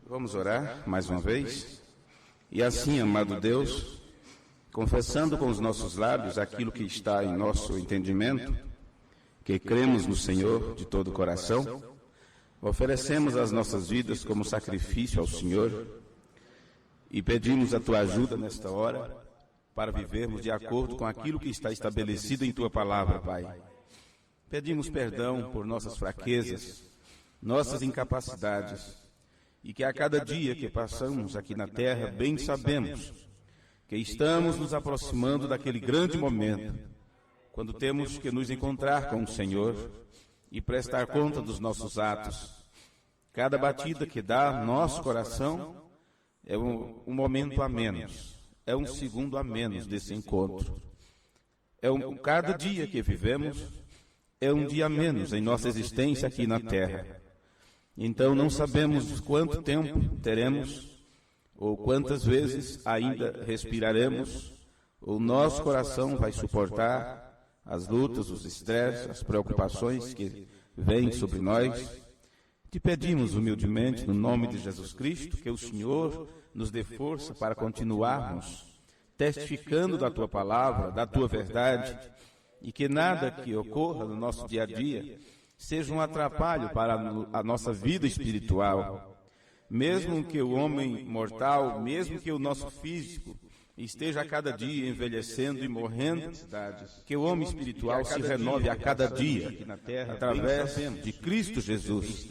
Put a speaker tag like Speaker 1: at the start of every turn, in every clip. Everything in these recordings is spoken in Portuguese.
Speaker 1: Vamos orar mais uma vez? E assim, amado Deus, confessando com os nossos lábios aquilo que está em nosso entendimento, que cremos no Senhor de todo o coração, oferecemos as nossas vidas como sacrifício ao Senhor e pedimos a Tua ajuda nesta hora para vivermos de acordo com aquilo que está estabelecido em Tua palavra, Pai. Pedimos perdão por nossas fraquezas, nossas incapacidades, e que a cada dia que passamos aqui na terra, bem sabemos que estamos nos aproximando daquele grande momento, quando temos que nos encontrar com o Senhor e prestar conta dos nossos atos. Cada batida que dá nosso coração é um momento a menos, é um segundo a menos desse encontro. Cada dia que vivemos é um dia a menos em nossa existência aqui na terra. Então não sabemos quanto tempo teremos, ou quantas vezes ainda respiraremos, ou nosso coração vai suportar as lutas, os estresses, as preocupações que vêm sobre nós. Te pedimos humildemente, no nome de Jesus Cristo, que o Senhor nos dê força para continuarmos testificando da Tua palavra, da Tua verdade, e que nada que ocorra no nosso dia a dia seja um atrapalho para a nossa vida espiritual. Mesmo que o homem mortal, mesmo que o nosso físico esteja a cada dia envelhecendo e morrendo, que o homem espiritual se renove a cada dia, através de Cristo Jesus.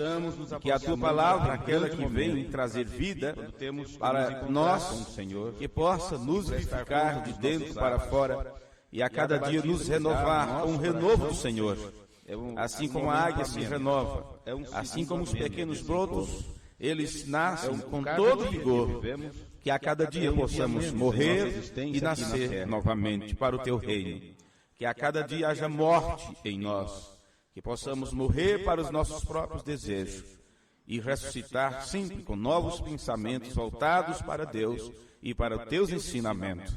Speaker 1: Que a Tua palavra, aquela que vem trazer vida para nós, que possa nos vivificar de dentro para fora e a cada dia nos renovar com o renovo do Senhor. Assim como a águia se renova, assim como os pequenos brotos, eles nascem com todo vigor, que a cada dia possamos morrer e nascer novamente para o Teu reino. Que a cada dia haja morte em nós, que possamos morrer para os nossos próprios desejos e ressuscitar sempre com novos pensamentos voltados para Deus e para os Teus ensinamentos.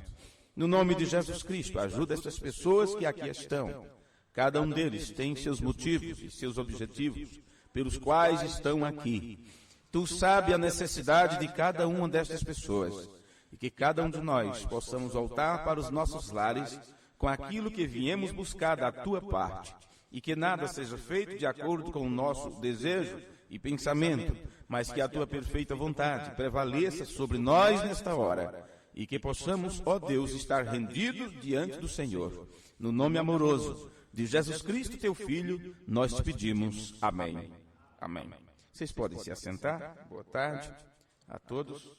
Speaker 1: No nome de Jesus Cristo, ajuda estas pessoas que aqui estão. Cada um deles tem seus motivos e seus objetivos pelos quais estão aqui. Tu sabes a necessidade de cada uma destas pessoas e que cada um de nós possamos voltar para os nossos lares com aquilo que viemos buscar da Tua parte e que nada seja feito de acordo com o nosso desejo e pensamento, mas que a Tua perfeita vontade prevaleça sobre nós nesta hora e que possamos, ó Deus, estar rendidos diante do Senhor. No nome amoroso de Jesus Cristo, Teu Filho, nós te pedimos. Amém. Amém. Vocês podem se assentar. Boa tarde a todos.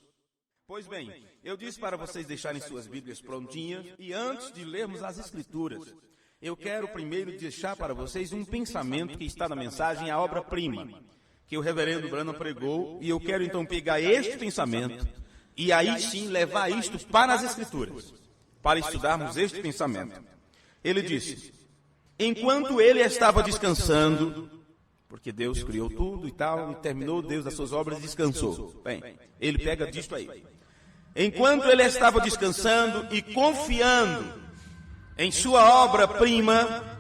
Speaker 1: Pois bem, eu disse para vocês deixarem suas Bíblias prontinhas e antes de lermos as Escrituras, eu quero primeiro deixar para vocês um pensamento que está na mensagem A Obra-Prima, que o reverendo Branham pregou, e eu quero então pegar este pensamento e aí sim levar isto para as Escrituras, para estudarmos este pensamento. Ele disse: enquanto ele estava descansando, porque Deus criou tudo e tal, e terminou Deus as suas obras e descansou. Bem, ele pega disto aí. Enquanto ele estava descansando e confiando em sua obra-prima,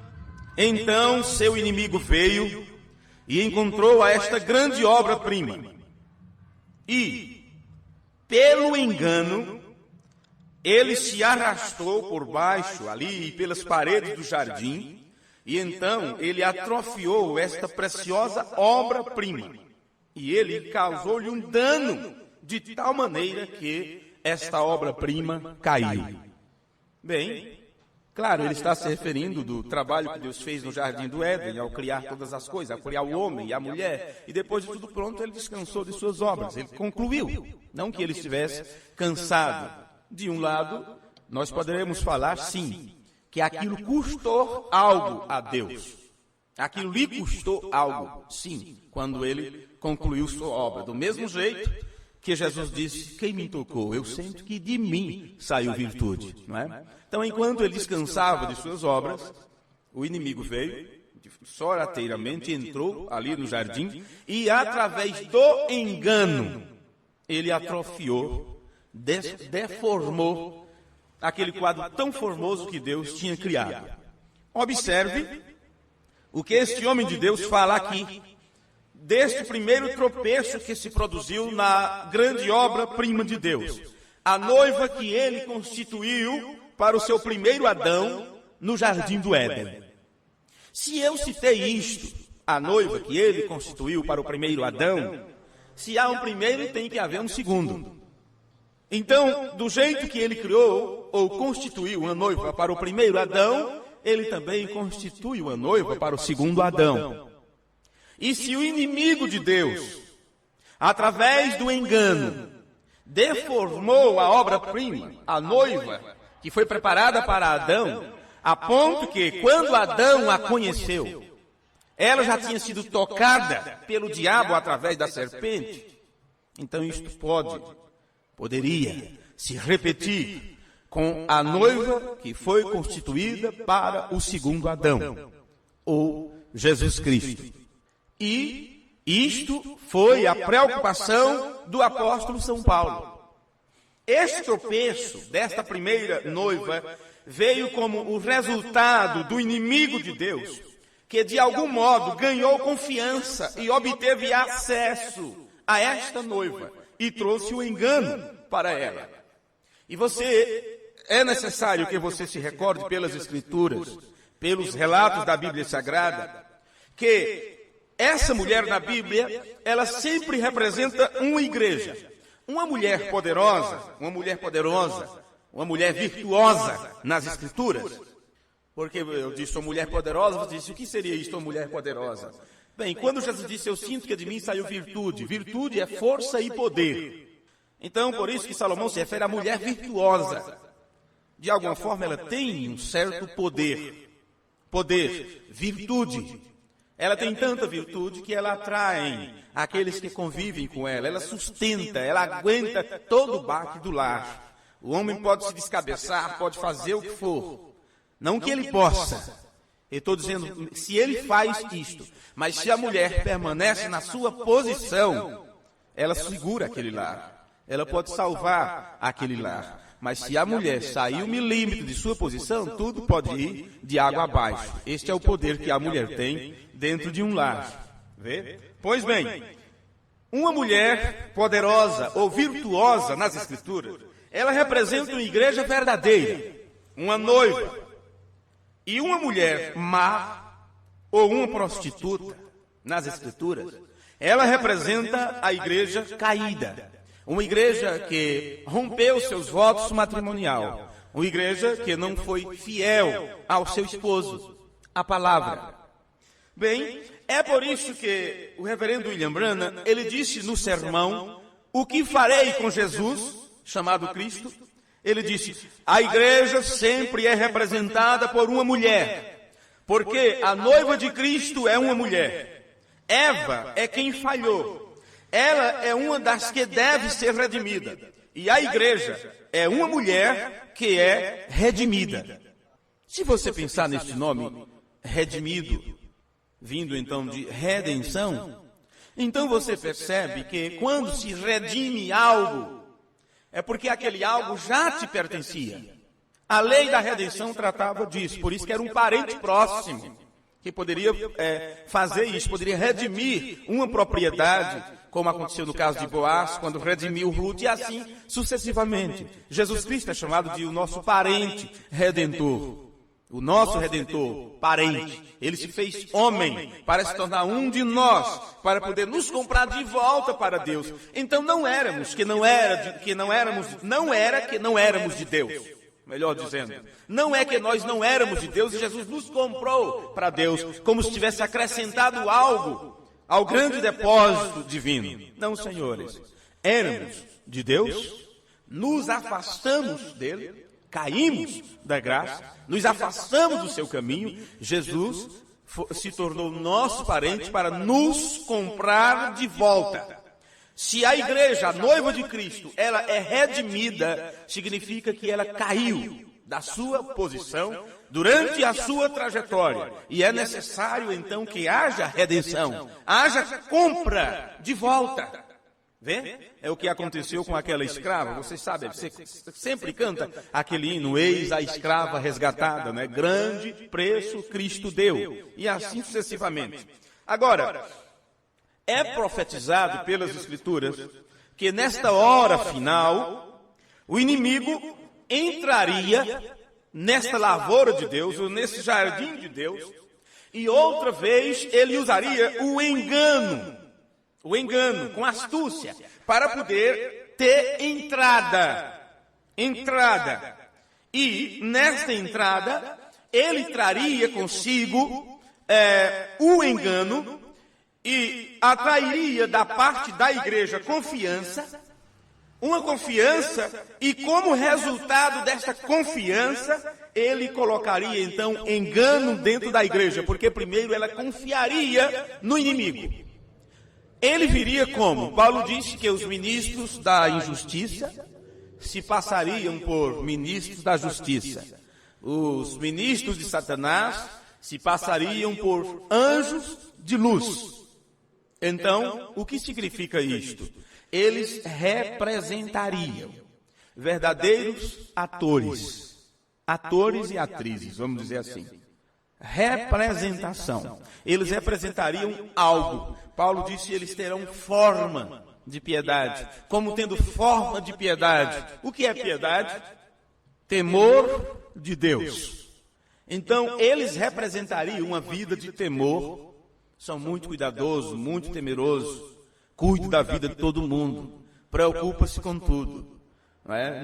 Speaker 1: então seu inimigo veio e encontrou esta grande obra-prima. E, pelo engano, ele se arrastou por baixo ali e pelas paredes do jardim, e então ele atrofiou esta preciosa obra-prima. E ele causou-lhe um dano de tal maneira que esta obra-prima caiu. Bem, claro, ele está se referindo do trabalho que Deus fez no Jardim do Éden, ao criar todas as coisas, ao criar o homem e a mulher, e depois de tudo pronto, ele descansou de suas obras, ele concluiu. Não que ele estivesse cansado. De um lado, nós poderemos falar, sim, que aquilo custou algo a Deus. Aquilo lhe custou algo, sim, quando ele concluiu sua obra. Do mesmo jeito que Jesus disse: quem me tocou? Eu sinto que de mim saiu virtude. Não é? Então, enquanto ele descansava de suas obras, o inimigo veio, sorrateiramente entrou ali no jardim e, através do engano, ele atrofiou, deformou aquele quadro tão formoso que Deus tinha criado. Observe o que este homem de Deus fala aqui,
Speaker 2: deste primeiro tropeço que se produziu na grande obra-prima de Deus. A noiva que ele constituiu para o seu primeiro Adão no jardim do Éden. Se eu citei isto, a noiva que ele constituiu para o primeiro Adão, se há um primeiro, tem que haver um segundo. Então, do jeito que ele criou ou constituiu uma noiva para o primeiro Adão, ele também constitui uma noiva para o segundo Adão. E se o inimigo de Deus, através do engano, deformou a obra-prima, a noiva, que foi preparada para Adão, a ponto que, quando Adão a conheceu, ela já tinha sido tocada pelo diabo através da serpente, então isto poderia se repetir com a noiva que foi constituída para o segundo Adão, ou Jesus Cristo. E isto foi a preocupação do apóstolo São Paulo. Este tropeço desta primeira noiva veio como o resultado do inimigo de Deus, que de algum modo ganhou confiança e obteve acesso a esta noiva e trouxe o engano para ela. E é necessário que você se recorde pelas Escrituras, pelos relatos da Bíblia Sagrada, que essa mulher na Bíblia, ela sempre representa uma igreja. Uma mulher poderosa, uma mulher virtuosa nas Escrituras. Porque eu disse, sou mulher poderosa, você disse, o que seria isto, uma mulher poderosa? Bem, quando Jesus disse, eu sinto que de mim saiu virtude. Virtude é força e poder. Então, por isso que Salomão se refere à mulher virtuosa. De alguma forma, ela tem um certo poder. Poder, virtude. Ela tem tanta virtude que ela atrai aqueles que convivem com ela. Ela sustenta, ela aguenta todo o baque do lar. O homem pode se descabeçar, pode fazer o que for. Não que ele possa. Eu estou dizendo, se ele faz isto, mas se a mulher permanece na sua posição, ela segura aquele lar. Ela pode salvar aquele lar. Mas se a mulher sair 1 milímetro de sua posição, tudo pode ir de água abaixo. Este é o poder que a mulher tem dentro de um lar. Vê? Pois bem, uma mulher poderosa ou virtuosa nas Escrituras, ela representa uma igreja verdadeira, uma noiva. E uma mulher má ou uma prostituta nas Escrituras, ela representa a igreja caída. Uma igreja que rompeu seus votos matrimonial. Uma igreja que não foi fiel ao seu esposo, a palavra. Bem, é por isso que o reverendo William Branham, ele disse no sermão, o que farei com Jesus, chamado Cristo? Ele disse, a igreja sempre é representada por uma mulher, porque a noiva de Cristo é uma mulher. Eva é quem falhou. Ela é uma das que deve ser redimida. E a igreja é uma mulher que é redimida. Se você pensar neste nome, redimido, vindo então de redenção, então você percebe que quando se redime algo, é porque aquele algo já te pertencia. A lei da redenção tratava disso, por isso que era um parente próximo que poderia fazer isso, poderia redimir uma propriedade, como aconteceu no caso de Boaz, quando redimiu Ruth, e assim sucessivamente. Jesus Cristo é chamado de o nosso parente redentor. O nosso Redentor, parente, ele se fez homem para se tornar um de nós, para poder nos comprar de volta para Deus. Então não era que não éramos de Deus. Melhor dizendo, não é que nós não éramos de Deus e Jesus nos comprou para Deus, como se tivesse acrescentado algo ao grande depósito divino. Não, senhores, éramos de Deus, nos afastamos dele, caímos da graça, nos afastamos do seu caminho, Jesus se tornou nosso parente para nos comprar de volta. Se a igreja, a noiva de Cristo, ela é redimida, significa que ela caiu da sua posição durante a sua trajetória. E é necessário então que haja redenção, haja compra de volta. Vê? É o que aconteceu com aquela escrava. Vocês sabem, você sempre canta aquele hino, eis a escrava resgatada, né? Grande preço Cristo deu. E assim sucessivamente. Agora, É profetizado pelas Escrituras que nesta hora final, o inimigo entraria nesta lavoura de Deus, ou nesse jardim de Deus, e outra vez ele usaria o engano, com astúcia, para poder ter entrada. E nesta entrada, ele traria consigo o engano e atrairia da parte da igreja confiança, uma confiança, e como resultado desta confiança, ele colocaria então engano dentro da igreja, porque primeiro ela confiaria no inimigo. Ele viria como? Paulo disse que os ministros da injustiça se passariam por ministros da justiça. Os ministros de Satanás se passariam por anjos de luz. Então, o que significa isto? Eles representariam verdadeiros atores e atrizes, vamos dizer assim. Representação. Eles representariam algo. Paulo disse que eles terão forma de piedade, como tendo forma de piedade. O que é piedade? Temor de Deus. Então, eles representariam uma vida de temor. São muito cuidadosos, muito temerosos, cuida da vida de todo mundo, preocupa-se com tudo,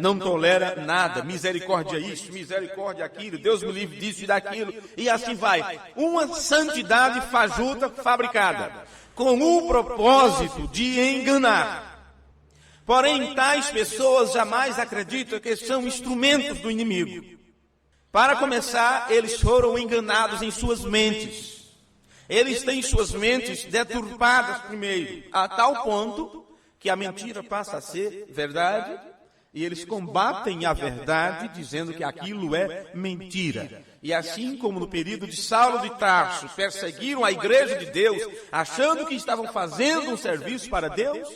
Speaker 2: não tolera nada, misericórdia isso, misericórdia aquilo, Deus me livre disso e daquilo, e assim vai. Uma santidade fajuta fabricada, com o propósito de enganar. Porém, tais pessoas jamais acreditam que são instrumentos do inimigo. Para começar, eles foram enganados em suas mentes. Eles têm suas mentes deturpadas primeiro, a tal ponto que a mentira passa a ser verdade, e eles combatem a verdade dizendo que aquilo é mentira. E assim como no período de Saulo de Tarso, perseguiram a igreja de Deus, achando que estavam fazendo um serviço para Deus,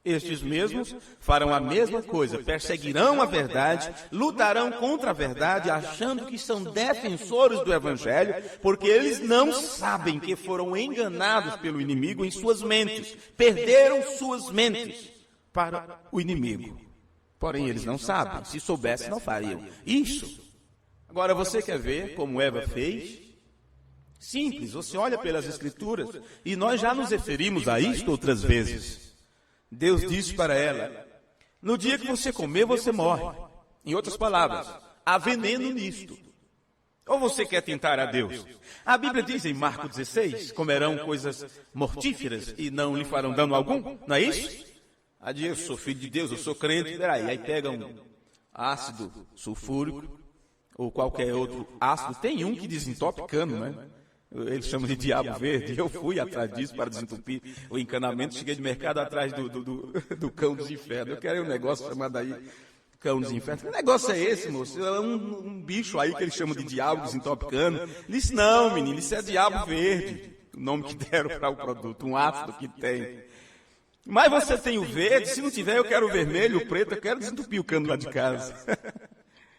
Speaker 2: estes mesmos farão a mesma coisa, perseguirão a verdade, lutarão contra a verdade, achando que são defensores do Evangelho, porque eles não sabem que foram enganados pelo inimigo em suas mentes, perderam suas mentes para o inimigo. Porém, eles não sabem, se soubessem não fariam isso. Agora, você quer ver como Eva fez? Simples, você olha pelas Escrituras, e nós já nos referimos a isto outras vezes. Deus disse para ela, no dia que você comer, você morre. Em outras palavras, há veneno nisto. Ou você quer tentar a Deus? A Bíblia diz em Marcos 16, comerão coisas mortíferas e não lhe farão dano algum, não é isso? Eu sou filho de Deus, eu sou crente, peraí, aí pega um ácido sulfúrico, ou qualquer outro ácido, tem um que desentope cano, né? Eles chamam de diabo verde. Eu fui atrás disso para desentupir o encanamento. Cheguei de mercado atrás do cão dos infernos. Eu quero um negócio chamado aí cão dos infernos. Que negócio é esse, moço? É um bicho aí que eles chamam de diabo desentopicando. Ele disse, não, menino, isso é diabo verde. O nome que deram para o produto, um ácido que tem. Mas você tem o verde, se não tiver eu quero o vermelho, o preto, eu quero desentupir o cano lá de casa.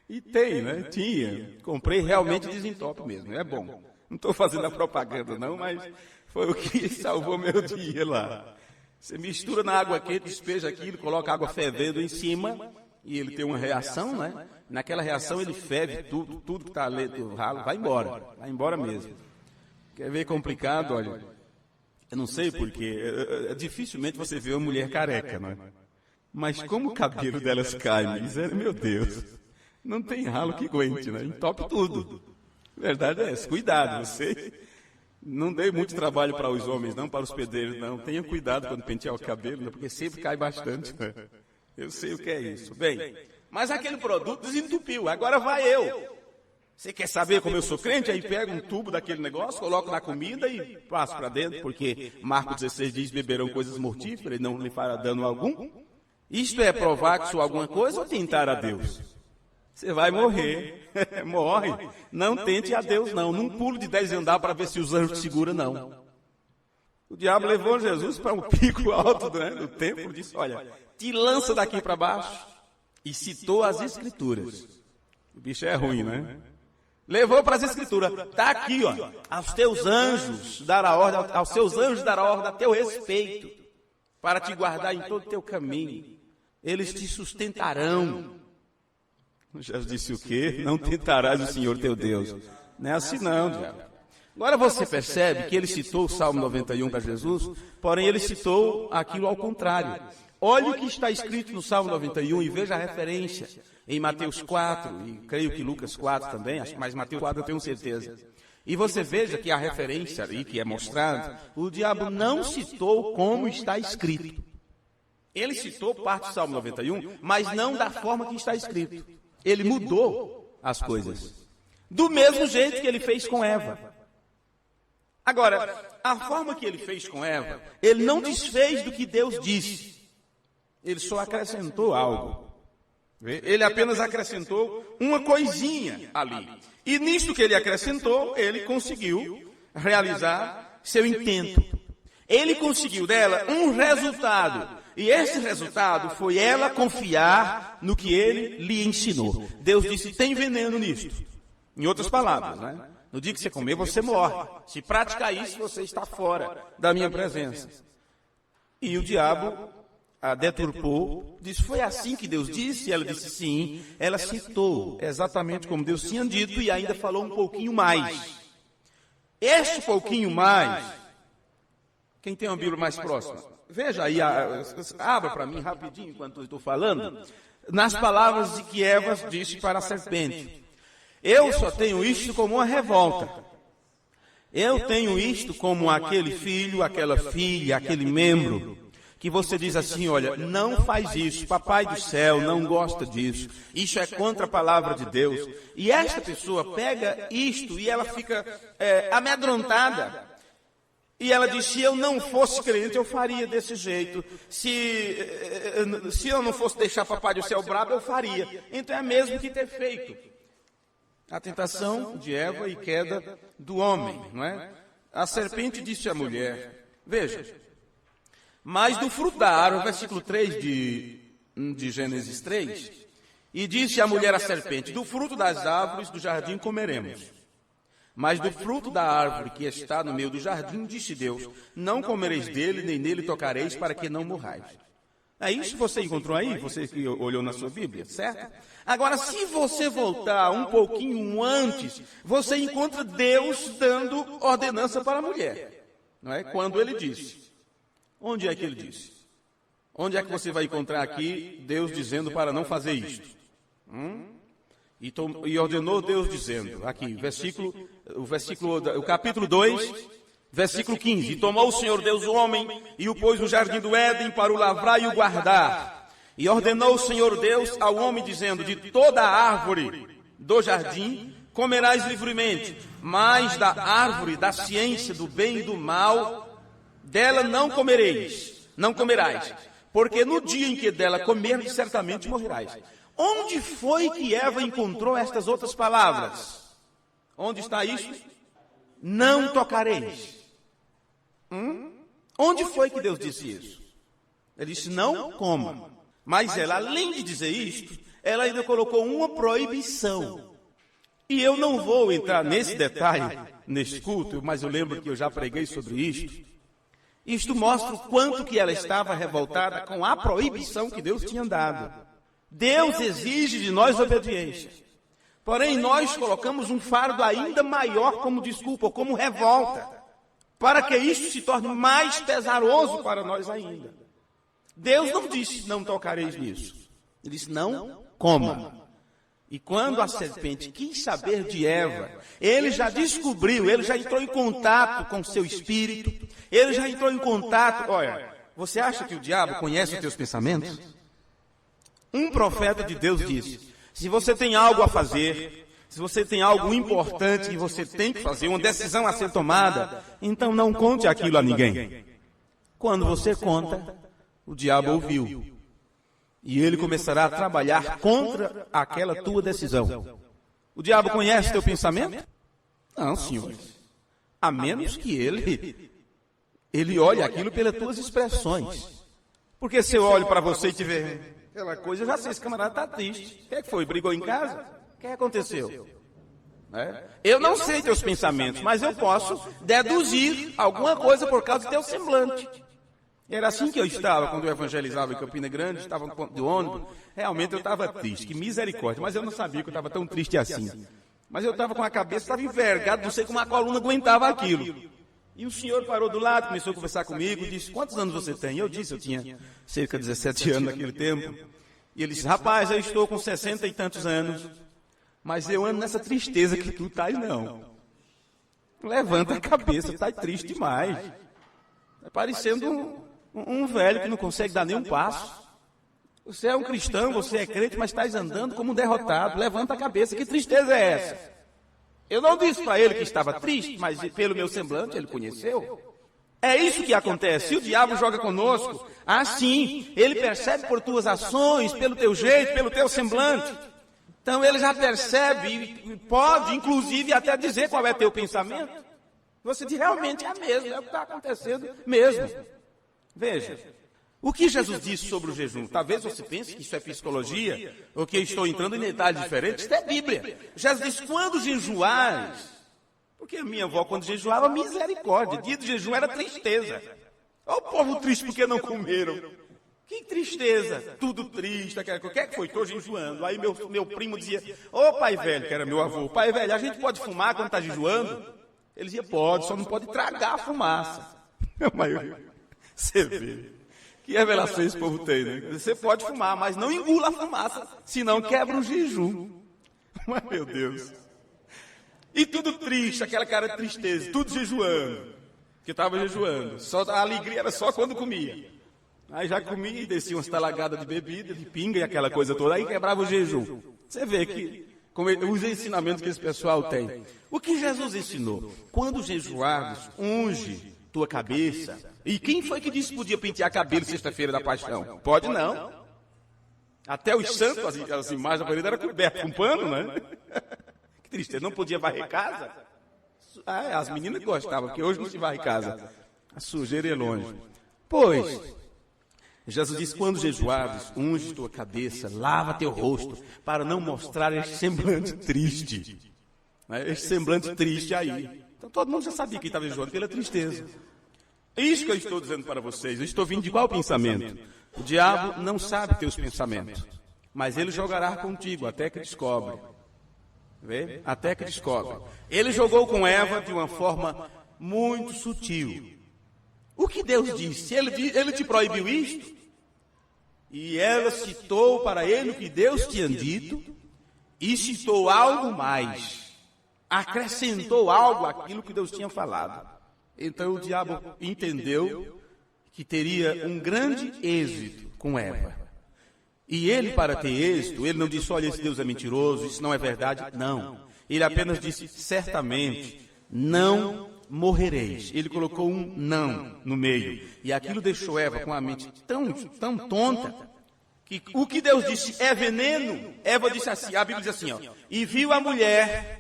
Speaker 2: E tem, né? Tinha. Comprei, realmente desentope mesmo, é bom. Não estou fazendo a propaganda não, mas foi o que salvou meu dia lá. Você mistura na água quente, despeja aquilo, coloca água fervendo em cima, e ele tem uma reação, né? Naquela reação ele ferve tudo que está ali do ralo, vai embora mesmo. Quer ver complicado, olha, eu não sei porquê, dificilmente você vê uma mulher careca, né? Mas como o cabelo delas cai, meu Deus, não tem ralo que aguente, né? Entope tudo. Verdade é essa. Cuidado, você não dê muito trabalho para os homens, não para os pedreiros, não. Tenha cuidado quando pentear o cabelo, porque sempre cai bastante. Né? Eu sei o que é isso. Bem, mas aquele produto desentupiu, agora vai eu. Você quer saber como eu sou crente? Aí pega um tubo daquele negócio, coloca na comida e passa para dentro, porque Marcos 16 diz, beberão coisas mortíferas e não lhe fará dano algum. Isto é provar que sou alguma coisa ou tentar a Deus? Você vai morrer, morre. Não tente a Deus, não. Não pulo de 10 andar para ver se os anjos te seguram, não. O diabo levou Jesus para um pico alto do templo e disse, olha, te lança daqui para baixo. E citou as Escrituras. O bicho é ruim, né? Levou para as Escrituras. Está aqui, ó. Aos teus anjos dará ordem, aos seus anjos dará ordem a teu respeito, para te guardar em todo o teu caminho. Eles te sustentarão. Jesus disse o quê? Não tentarás o Senhor teu Deus. Não é assim não, diabo. Agora você percebe que ele citou o Salmo 91 para Jesus, porém ele citou aquilo ao contrário. Olhe o que está escrito no Salmo 91 e veja a referência em Mateus 4, e creio que Lucas 4 também, mas Mateus 4 eu tenho certeza. E você veja que a referência ali que é mostrada, o diabo não citou como está escrito. Ele citou parte do Salmo 91, mas não da forma que está escrito. Ele mudou as coisas. Do mesmo jeito que ele fez com Eva. Agora, a forma que ele fez com Eva, ele não desfez do que Deus disse. Ele só acrescentou algo. Ele apenas acrescentou uma coisinha ali. E nisso que ele acrescentou, ele conseguiu realizar seu intento. Ele conseguiu dela um resultado. E esse resultado foi ela confiar no que ele lhe ensinou. Deus disse, tem veneno nisto. Em outras palavras, né? No dia que você comer, você morre. Se praticar isso, você está fora da minha presença. E o diabo a deturpou, disse, foi assim que Deus disse? E ela disse, sim. Ela citou exatamente como Deus tinha dito e ainda falou um pouquinho mais. Este pouquinho mais, quem tem uma Bíblia mais próxima? Veja aí, abra para mim rapidinho enquanto eu estou falando, nas palavras de que Eva disse para a serpente. Eu só tenho isto como uma revolta. Eu tenho isto como aquele filho, aquela filha, aquele membro, que você diz assim, olha, não faz isso, papai do céu não gosta disso, isso é contra a palavra de Deus. E esta pessoa pega isto e ela fica amedrontada. E ela diz, se eu não fosse crente, eu faria desse jeito. Se eu não fosse deixar papai do céu bravo, eu faria. Então é mesmo que ter feito. A tentação de Eva e queda do homem, não é? A serpente disse à mulher, veja, mas do fruto da árvore, versículo 3 de Gênesis 3, e disse a mulher à serpente, do fruto das árvores do jardim comeremos. Mas do fruto da árvore que está no meio do jardim, disse Deus, não comereis dele, nem nele tocareis, para que não morrais. É isso que você encontrou aí, você que olhou na sua Bíblia, certo? Agora, se você voltar um pouquinho antes, você encontra Deus dando ordenança para a mulher, não é? Quando ele disse. Onde é que ele disse? Onde é que você vai encontrar aqui Deus dizendo para não fazer isto? E ordenou Deus dizendo, aqui, o capítulo 2, versículo 15. E tomou o Senhor Deus o homem e o pôs no jardim do Éden para o lavrar e o guardar. E ordenou o Senhor Deus ao homem dizendo, de toda a árvore do jardim comerás livremente, mas da árvore da ciência do bem e do mal, dela não comerás, porque no dia em que dela comerdes, certamente morrerás. Onde foi que Eva encontrou estas outras palavras? Onde está isso? Não tocareis. Onde foi que Deus disse isso? Ele disse, não coma. Mas ela, além de dizer isto, ela ainda colocou uma proibição. E eu não vou entrar nesse detalhe, neste culto, mas eu lembro que eu já preguei sobre isto. Isto mostra o quanto que ela estava revoltada com a proibição que Deus tinha dado. Deus exige de nós obediência. Porém, nós colocamos um fardo ainda maior como desculpa, ou como revolta, para que isso se torne mais pesaroso para nós ainda. Deus não disse, não tocareis nisso. Ele disse, não coma. E quando a serpente quis saber de Eva, ele já descobriu, ele já entrou em contato com seu espírito, ele já entrou em contato. Olha, você acha que o diabo conhece os teus pensamentos? Um profeta de Deus disse, se você tem algo a fazer, se você tem algo importante que você tem que fazer, uma decisão a ser tomada, então não conte aquilo a ninguém. Quando você conta, o diabo ouviu. E ele começará a trabalhar contra aquela tua decisão. O diabo conhece teu pensamento? Não, senhores. A menos que ele olhe aquilo pelas tuas expressões. Porque se eu olho para você e tiver aquela coisa, eu já sei, esse camarada está triste. O que é que foi? Brigou em casa? O que aconteceu? né? Eu não sei teus pensamentos, mas eu posso deduzir alguma coisa por causa do teu semblante. Era assim que eu estava quando eu evangelizava em Campina Grande, estava no ponto de ônibus. Realmente eu estava triste, que misericórdia, mas eu não sabia que eu estava tão triste assim. Mas eu estava com a cabeça, estava envergado, não sei como a coluna aguentava aquilo. E o senhor parou do lado, começou a conversar comigo, disse, quantos anos você tem? Eu disse, eu tinha cerca de 17 anos naquele tempo. E ele disse, rapaz, eu estou com 60 e tantos anos, mas eu ando nessa tristeza que tu estás não. Levanta a cabeça, tu estás triste demais. Está parecendo um velho que não consegue dar nenhum passo. Você é um cristão, você é crente, mas estás andando como um derrotado. Levanta a cabeça, que tristeza é essa? Eu não disse para ele que estava triste, mas pelo meu semblante ele conheceu. É isso que acontece. Se o diabo joga conosco, assim, ele percebe por tuas ações, pelo teu jeito, pelo teu semblante. Então ele já percebe e pode, inclusive, até dizer qual é teu pensamento. Você diz, realmente é mesmo, é o que está acontecendo mesmo. Veja, o que Jesus disse sobre o jejum? Talvez você pense que isso é psicologia, ou que eu estou entrando em detalhes diferentes. Isso é Bíblia. Jesus disse, quando jejuares, porque a minha avó, quando jejuava, misericórdia. Dia de jejum era tristeza. Olha o povo triste porque não comeram. Que tristeza, tudo triste. O que é que foi? Estou jejuando. Aí meu primo dizia, ô pai velho, que era meu avô, pai velho, a gente pode fumar quando está jejuando? Ele dizia, pode, só não pode tragar a fumaça. Mas você vê. Que revelação esse povo tem, né? Você pode fumar, mas não engula a fumaça, senão quebra o jejum. Mas, meu Deus. E tudo triste, aquela cara de tristeza, tudo jejuando. Que estava jejuando. Só a alegria era só quando comia. Aí já comia e descia umas talagadas de bebida, de pinga e aquela coisa toda. Aí quebrava o jejum. Você vê que os ensinamentos que esse pessoal tem. O que Jesus ensinou? Quando jejuares, unge tua cabeça. E quem foi que disse que podia pentear cabelo sexta-feira da paixão? Pode não. Até os santos, as imagens da parede eram cobertas com pano, né? Que tristeza, não podia varrer casa? As meninas gostavam, porque hoje não se varre casa. A sujeira é longe. Pois, Jesus disse, quando jejuares, unge tua cabeça, lava teu rosto, para não mostrar esse semblante triste. Esse semblante triste aí. Então todo mundo já sabia que estava jejuando pela tristeza. É isso que eu estou dizendo para vocês. Eu estou vindo de qual pensamento? O diabo não sabe teus pensamentos, mas ele jogará contigo até que descobre. Vê? Até que descobre. Ele jogou com Eva de uma forma muito sutil. O que Deus disse? Ele te proibiu isto? E ela citou para ele o que Deus tinha dito e citou algo mais. Acrescentou algo àquilo que Deus tinha falado. Então o diabo entendeu que teria um grande êxito com Eva. E ele, para ter êxito, ele não disse, olha, esse Deus é mentiroso, isso não é verdade. Não. Ele apenas disse, certamente, não morrereis. Ele colocou um não no meio. E aquilo deixou Eva com a mente tão tonta, que o que Deus disse é veneno. Eva disse assim, a Bíblia diz assim, ó, e viu a mulher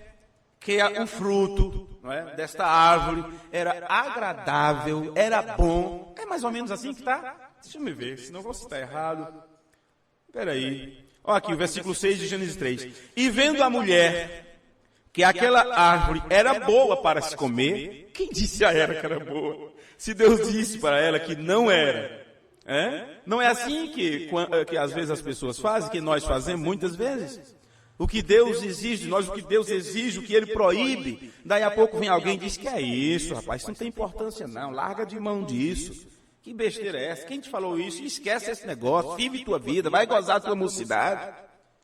Speaker 2: que o fruto, não é, desta árvore era agradável, era bom. É mais ou menos assim que está? Deixa eu me ver, senão você está errado. Espera aí. Olha aqui o versículo 6 de Gênesis 3. E vendo a mulher que aquela árvore era boa para se comer, quem disse a ela que era boa? Se Deus disse para ela que não era. Não é assim que às vezes as pessoas fazem, que nós fazemos muitas vezes. O que Deus exige de nós, o que Deus exige, o que Ele proíbe. Daí a pouco vem alguém e diz, que é isso, rapaz, isso não tem importância não, larga de mão disso. Que besteira é essa? Quem te falou isso? Esquece esse negócio, vive tua vida, vai gozar tua mocidade.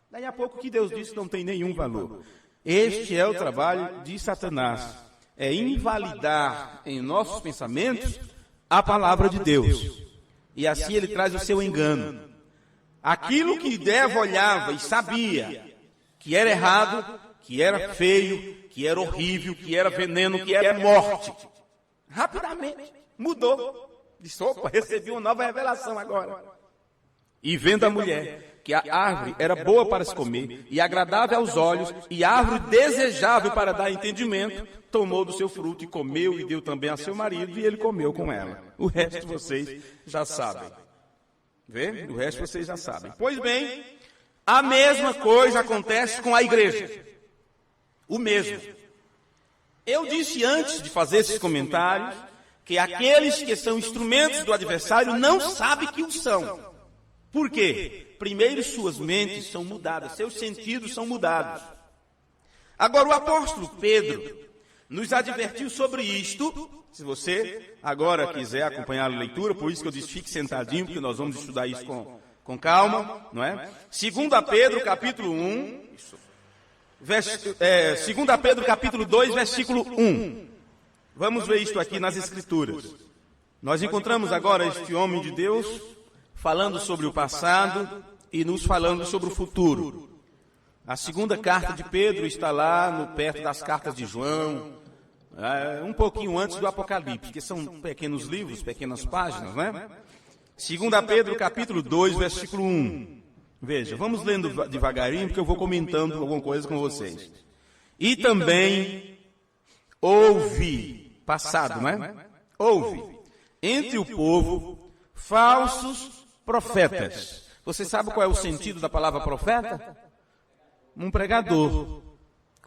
Speaker 2: Daí a pouco o que Deus disse não tem nenhum valor. Este é o trabalho de Satanás. É invalidar em nossos pensamentos a palavra de Deus. E assim ele traz o seu engano. Aquilo que Eva olhava e sabia que era errado, que era feio, que era horrível, que era veneno, que era morte. Rapidamente mudou. Disse, opa, recebi uma nova revelação agora. E vendo a mulher que a árvore era boa para se comer, e agradável aos olhos, e árvore desejável para dar entendimento, tomou do seu fruto e comeu, e deu também a seu marido, e ele comeu com ela. O resto vocês já sabem. Vê? O resto vocês já sabem. Pois bem, a mesma coisa acontece com a igreja. o mesmo. Eu disse antes de fazer esses comentários que aqueles que são instrumentos do adversário não sabem que o são. Por quê? Primeiro, suas mentes são mudadas, seus sentidos são mudados. Agora, o apóstolo Pedro nos advertiu sobre isto. Se você agora quiser acompanhar a leitura, por isso que eu disse, fique sentadinho, porque nós vamos estudar isso com calma, não é? 2 Pedro, capítulo 1, 2 Pedro, capítulo 2, versículo 1. Vamos ver isto aqui nas Escrituras. Nós encontramos agora este homem de Deus falando sobre o passado e nos falando sobre o futuro. A segunda carta de Pedro está lá perto das cartas de João, um pouquinho antes do Apocalipse, que são pequenos livros, pequenas páginas, né? 2 Pedro, capítulo 2, versículo 1. Veja, vamos lendo devagarinho, porque eu vou comentando alguma coisa com vocês. E também houve, passado, não é? Houve entre o povo falsos profetas. Você sabe qual é o sentido da palavra profeta? Um pregador.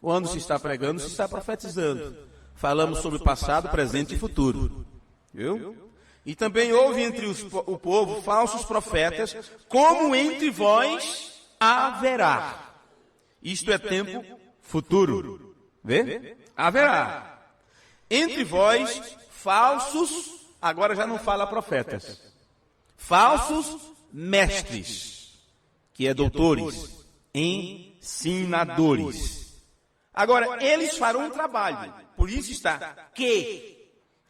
Speaker 2: Quando se está pregando, se está profetizando. Falamos sobre passado, presente e futuro. Viu? E também houve entre o povo falsos profetas, como entre vós haverá. Isto é tempo futuro. Vê? Haverá. Entre vós falsos, agora já não fala profetas. Falsos mestres, que é doutores, ensinadores. Agora, eles farão um trabalho, por isso está que.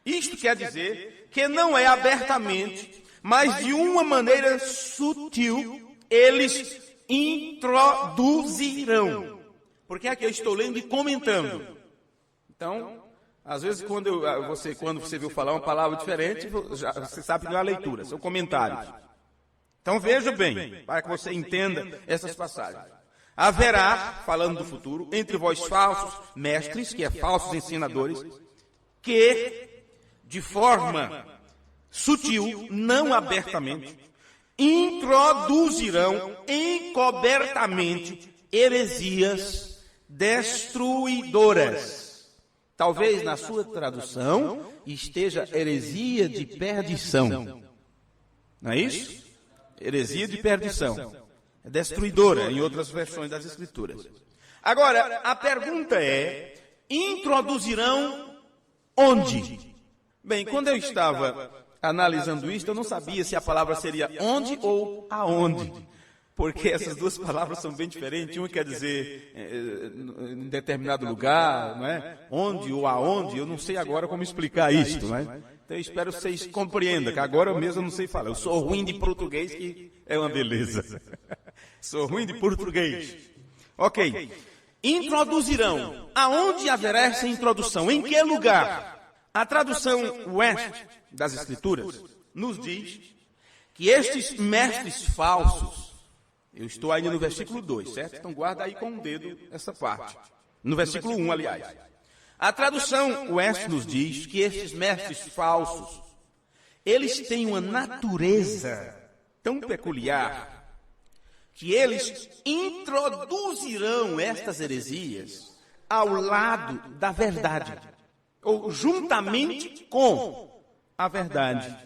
Speaker 2: Isto quer dizer que não é abertamente, mas de uma maneira sutil, eles introduzirão. Porque aqui eu estou lendo e comentando. Então, às vezes, quando você viu falar uma palavra diferente, você sabe que não é a leitura, são comentários. Então veja bem, para que você entenda essas passagens. Haverá, falando do futuro, entre vós falsos mestres, que é falsos ensinadores, que, de forma sutil, não abertamente, introduzirão encobertamente heresias destruidoras. Talvez na sua tradução esteja heresia de perdição. Não é isso? Heresia de perdição. É destruidora, em outras versões das Escrituras. Agora, a pergunta é, introduzirão onde? Bem, quando eu estava analisando isso, eu não sabia se a palavra seria onde ou aonde. Porque essas duas palavras são bem diferentes. Uma quer dizer em determinado lugar, não é? Onde ou aonde, eu não sei agora como explicar isto, não é? Então eu espero que vocês compreendam, que agora mesmo eu não sei falar. Eu sou ruim de português, que é uma beleza. Sou ruim de português. Ok. Introduzirão. Aonde haverá essa introdução? Em que lugar? A tradução West das Escrituras nos diz que estes mestres falsos, eu estou ainda no versículo 2, certo? Então guarda aí com o dedo essa parte. No versículo 1, aliás. A tradução West nos diz que estes mestres falsos, eles têm uma natureza tão peculiar que eles introduzirão estas heresias ao lado da verdade, ou juntamente com a verdade.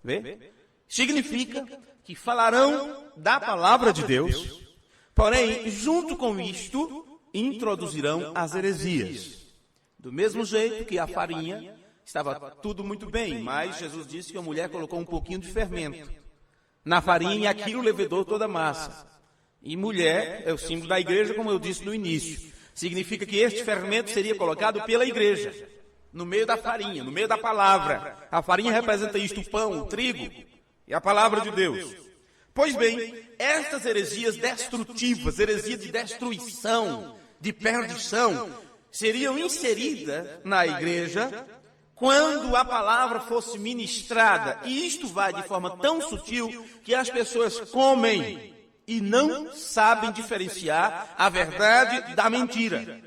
Speaker 2: Vê? Significa que falarão da palavra de Deus, porém, junto com isto, introduzirão as heresias. Do mesmo jeito que a farinha estava tudo muito bem, mas Jesus disse que a mulher colocou um pouquinho de fermento na farinha e aquilo levedou toda a massa. E mulher é o símbolo da igreja, como eu disse no início. Significa que este fermento seria colocado pela igreja, no meio da farinha, no meio da palavra. A farinha representa isto, o pão, o trigo e a palavra de Deus. Pois bem, estas heresias destrutivas, heresias de destruição, de perdição, seriam inseridas na igreja quando a palavra fosse ministrada. E isto vai de forma tão sutil que as pessoas comem e não sabem diferenciar a verdade da mentira.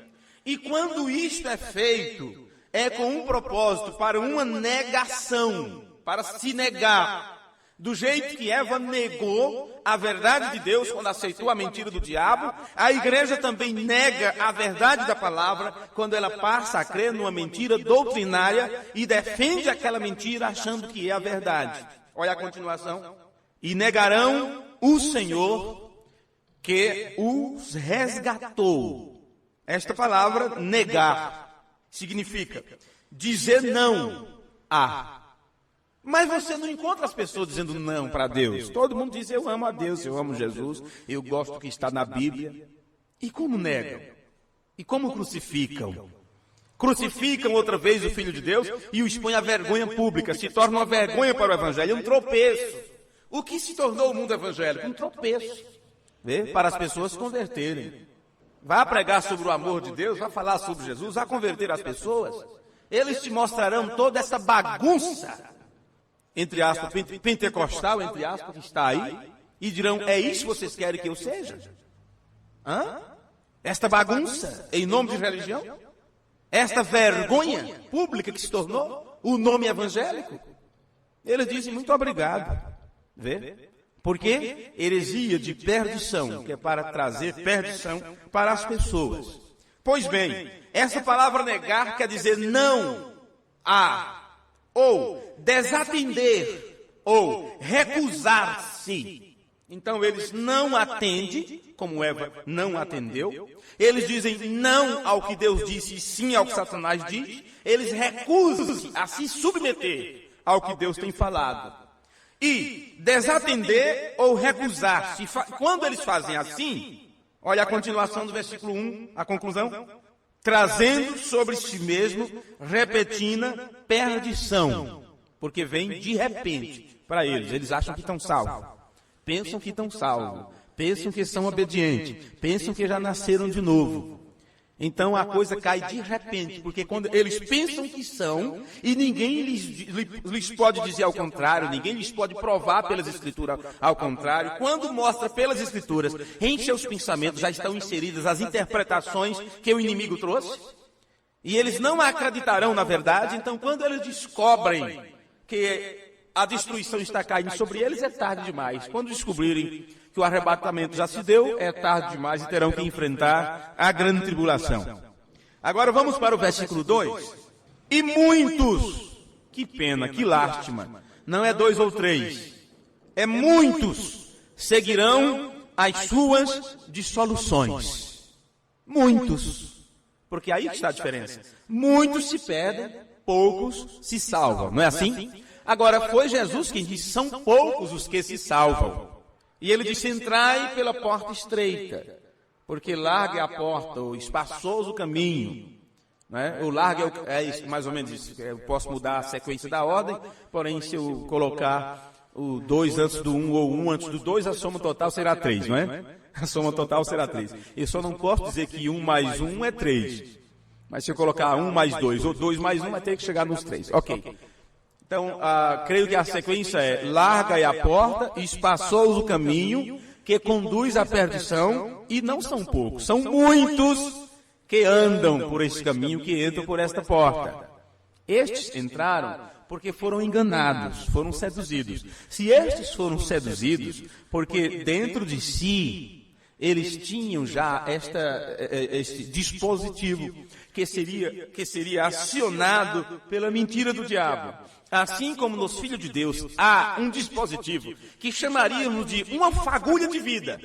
Speaker 2: E quando isto é feito, é com um propósito para uma negação, para se negar Do jeito que Eva negou a verdade de Deus quando aceitou a mentira do diabo, a igreja também nega a verdade da palavra quando ela passa a crer numa mentira doutrinária e defende aquela mentira achando que é a verdade. Olha a continuação. E negarão o Senhor que os resgatou. Esta palavra, negar, significa dizer não a. Mas você não encontra as pessoas dizendo não para Deus. Todo mundo diz, eu amo a Deus, eu amo Jesus, eu gosto do que está na Bíblia. E como negam? E como crucificam? Crucificam outra vez o Filho de Deus e o expõem à vergonha pública. Se torna uma vergonha para o Evangelho, um tropeço. O que se tornou o mundo evangélico? Um tropeço. Vê? Para as pessoas se converterem. Vá pregar sobre o amor de Deus, vá falar sobre Jesus, vá converter as pessoas. Eles te mostrarão toda essa bagunça, entre aspas, pentecostal, entre aspas, que está aí, e dirão, é isso que vocês querem que eu seja? Hã? Esta bagunça em nome de religião? Esta vergonha pública que se tornou o nome evangélico? Eles dizem, muito obrigado. Vê? Porque heresia de perdição, que é para trazer perdição para as pessoas. Pois bem, essa palavra negar quer dizer não a, ou desatender, ou recusar-se. Então eles não atendem, como Eva não atendeu. Eles dizem não ao que Deus disse e sim ao que Satanás diz. Eles recusam-se a se submeter ao que Deus tem falado. E desatender ou recusar-se. Quando eles fazem assim, olha a continuação do versículo 1, a conclusão. Trazendo sobre si mesmo repentina perdição. Porque vem de repente para eles. Eles acham que estão salvos. Pensam que estão salvos. Pensam que são obedientes. Pensam que já nasceram de novo. Então a coisa cai de repente, porque quando eles pensam que são, e ninguém lhes pode dizer ao contrário, ninguém lhes pode provar pelas Escrituras ao contrário, quando mostra pelas Escrituras, em seus pensamentos já estão inseridas as interpretações que o inimigo trouxe, e eles não acreditarão na verdade. Então quando eles descobrem que a destruição está caindo sobre eles, é tarde demais. Quando descobrirem que o arrebatamento já se deu, é tarde demais e terão que enfrentar a grande tribulação. Agora vamos para o versículo 2. E muitos, que pena, que lástima, não é 2 ou 3, é muitos, seguirão as suas dissoluções. Muitos, porque aí está a diferença. Muitos se perdem, poucos se salvam, não é assim? Agora foi Jesus quem disse, são poucos os que se salvam. E ele disse, entrai pela porta estreita, porque larga é a porta, ou espaçoso o caminho. Né? O larga é isso, mais ou menos isso. Eu posso mudar a sequência da ordem, porém se eu colocar o 2 antes do 1 ou 1 antes do 2, a soma total será 3, não é? A soma total será 3. Eu só não posso dizer que 1 mais 1 é 3. Mas se eu colocar 1 mais 2 ou 2 mais 1, vai ter que chegar nos 3. Ok. Então, creio que a sequência é, larga é a porta, espaçoso o caminho, que conduz à perdição, e não são poucos, são muitos que andam por esse caminho, que entram por esta porta. Estes entraram porque foram enganados, foram seduzidos. Se estes foram seduzidos, porque dentro de si, eles tinham já este dispositivo que seria acionado pela mentira do diabo. Assim como nos filhos de Deus há um dispositivo que chamaríamos de uma fagulha de vida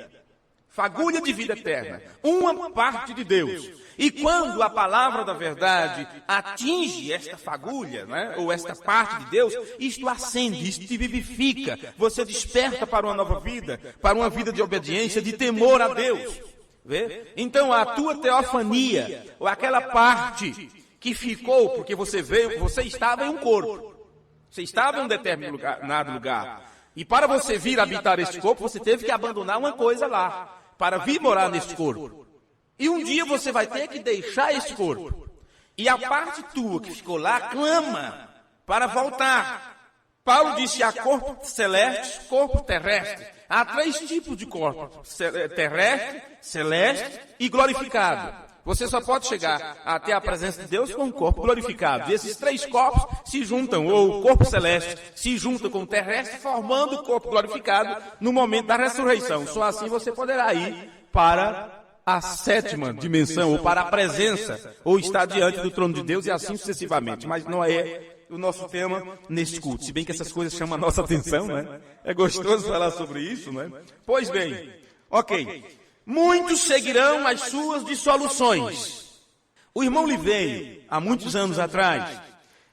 Speaker 2: eterna, uma parte de Deus. E quando a palavra da verdade atinge esta fagulha, né, ou esta parte de Deus, isto acende, isto te vivifica, você desperta para uma nova vida, para uma vida de obediência, de temor a Deus. Vê? Então a tua teofania, ou aquela parte que ficou, porque você veio, você estava em um corpo. Você estava em um determinado lugar. E para você vir habitar este corpo, você teve que abandonar uma coisa lá, para vir morar neste corpo. E um dia você vai ter que deixar este corpo. E a parte tua que ficou lá, clama para voltar. Paulo disse, há corpo celeste, corpo terrestre. Há 3 tipos de corpo, terrestre, celeste e glorificado. Você só pode chegar até a presença de Deus com um corpo glorificado. E esses 3 corpos se juntam, ou o corpo celeste se junta com o terrestre, formando o corpo glorificado no momento da ressurreição. Só assim você poderá ir para a 7ª dimensão, ou para a presença, ou estar diante do trono de Deus, e assim sucessivamente. Mas não é o nosso tema neste culto, se bem que essas coisas chamam a nossa atenção, né? É gostoso falar sobre isso, né? Pois bem, ok. Muitos seguirão as suas dissoluções. O irmão Liveiro, há muitos anos atrás,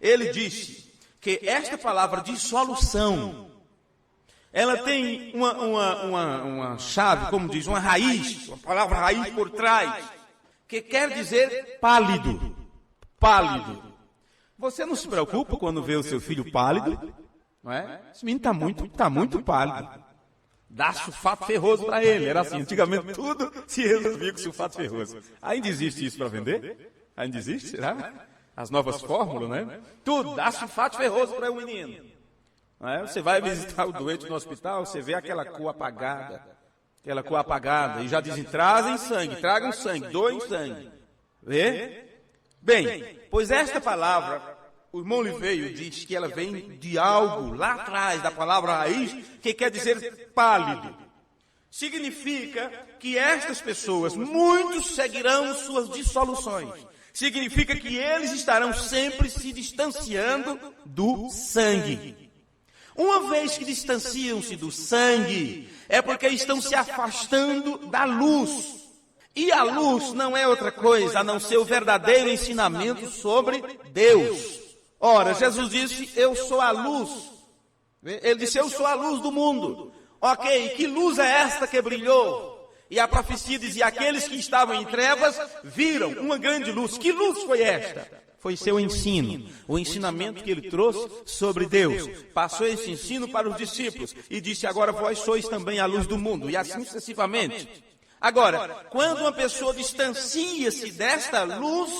Speaker 2: ele disse que esta palavra dissolução, ela tem uma chave, como diz, uma raiz, uma palavra raiz por trás, que quer dizer pálido. Pálido. Você não se preocupa quando vê o seu filho pálido? Não é? Esse menino está muito pálido. Dá sulfato ferroso para ele. Era assim, antigamente tudo se resolvia com sulfato ferroso. Ainda existe isso para vender? Ainda existe, será? As novas fórmulas, né? Tudo, dá sulfato ferroso para o menino. Não é? Você vai visitar o doente no hospital, você vê aquela cor apagada, e já dizem, trazem sangue, tragam sangue, doem sangue. Vê? Bem, pois esta palavra, o irmão Liveiro diz que ela vem de algo lá atrás da palavra raiz, que quer dizer pálido. Significa que estas pessoas, muitos seguirão suas dissoluções. Significa que eles estarão sempre se distanciando do sangue. Uma vez que distanciam-se do sangue, é porque estão se afastando da luz. E a luz não é outra coisa a não ser o verdadeiro ensinamento sobre Deus. Ora, Jesus disse, eu sou a luz. Ele disse, eu sou a luz do mundo. Ok, que luz é esta que brilhou? E a profecia dizia, aqueles que estavam em trevas viram uma grande luz. Que luz foi esta? Foi seu ensino, o ensinamento que ele trouxe sobre Deus. Passou esse ensino para os discípulos e disse, agora vós sois também a luz do mundo. E assim sucessivamente. Agora, quando uma pessoa distancia-se desta luz,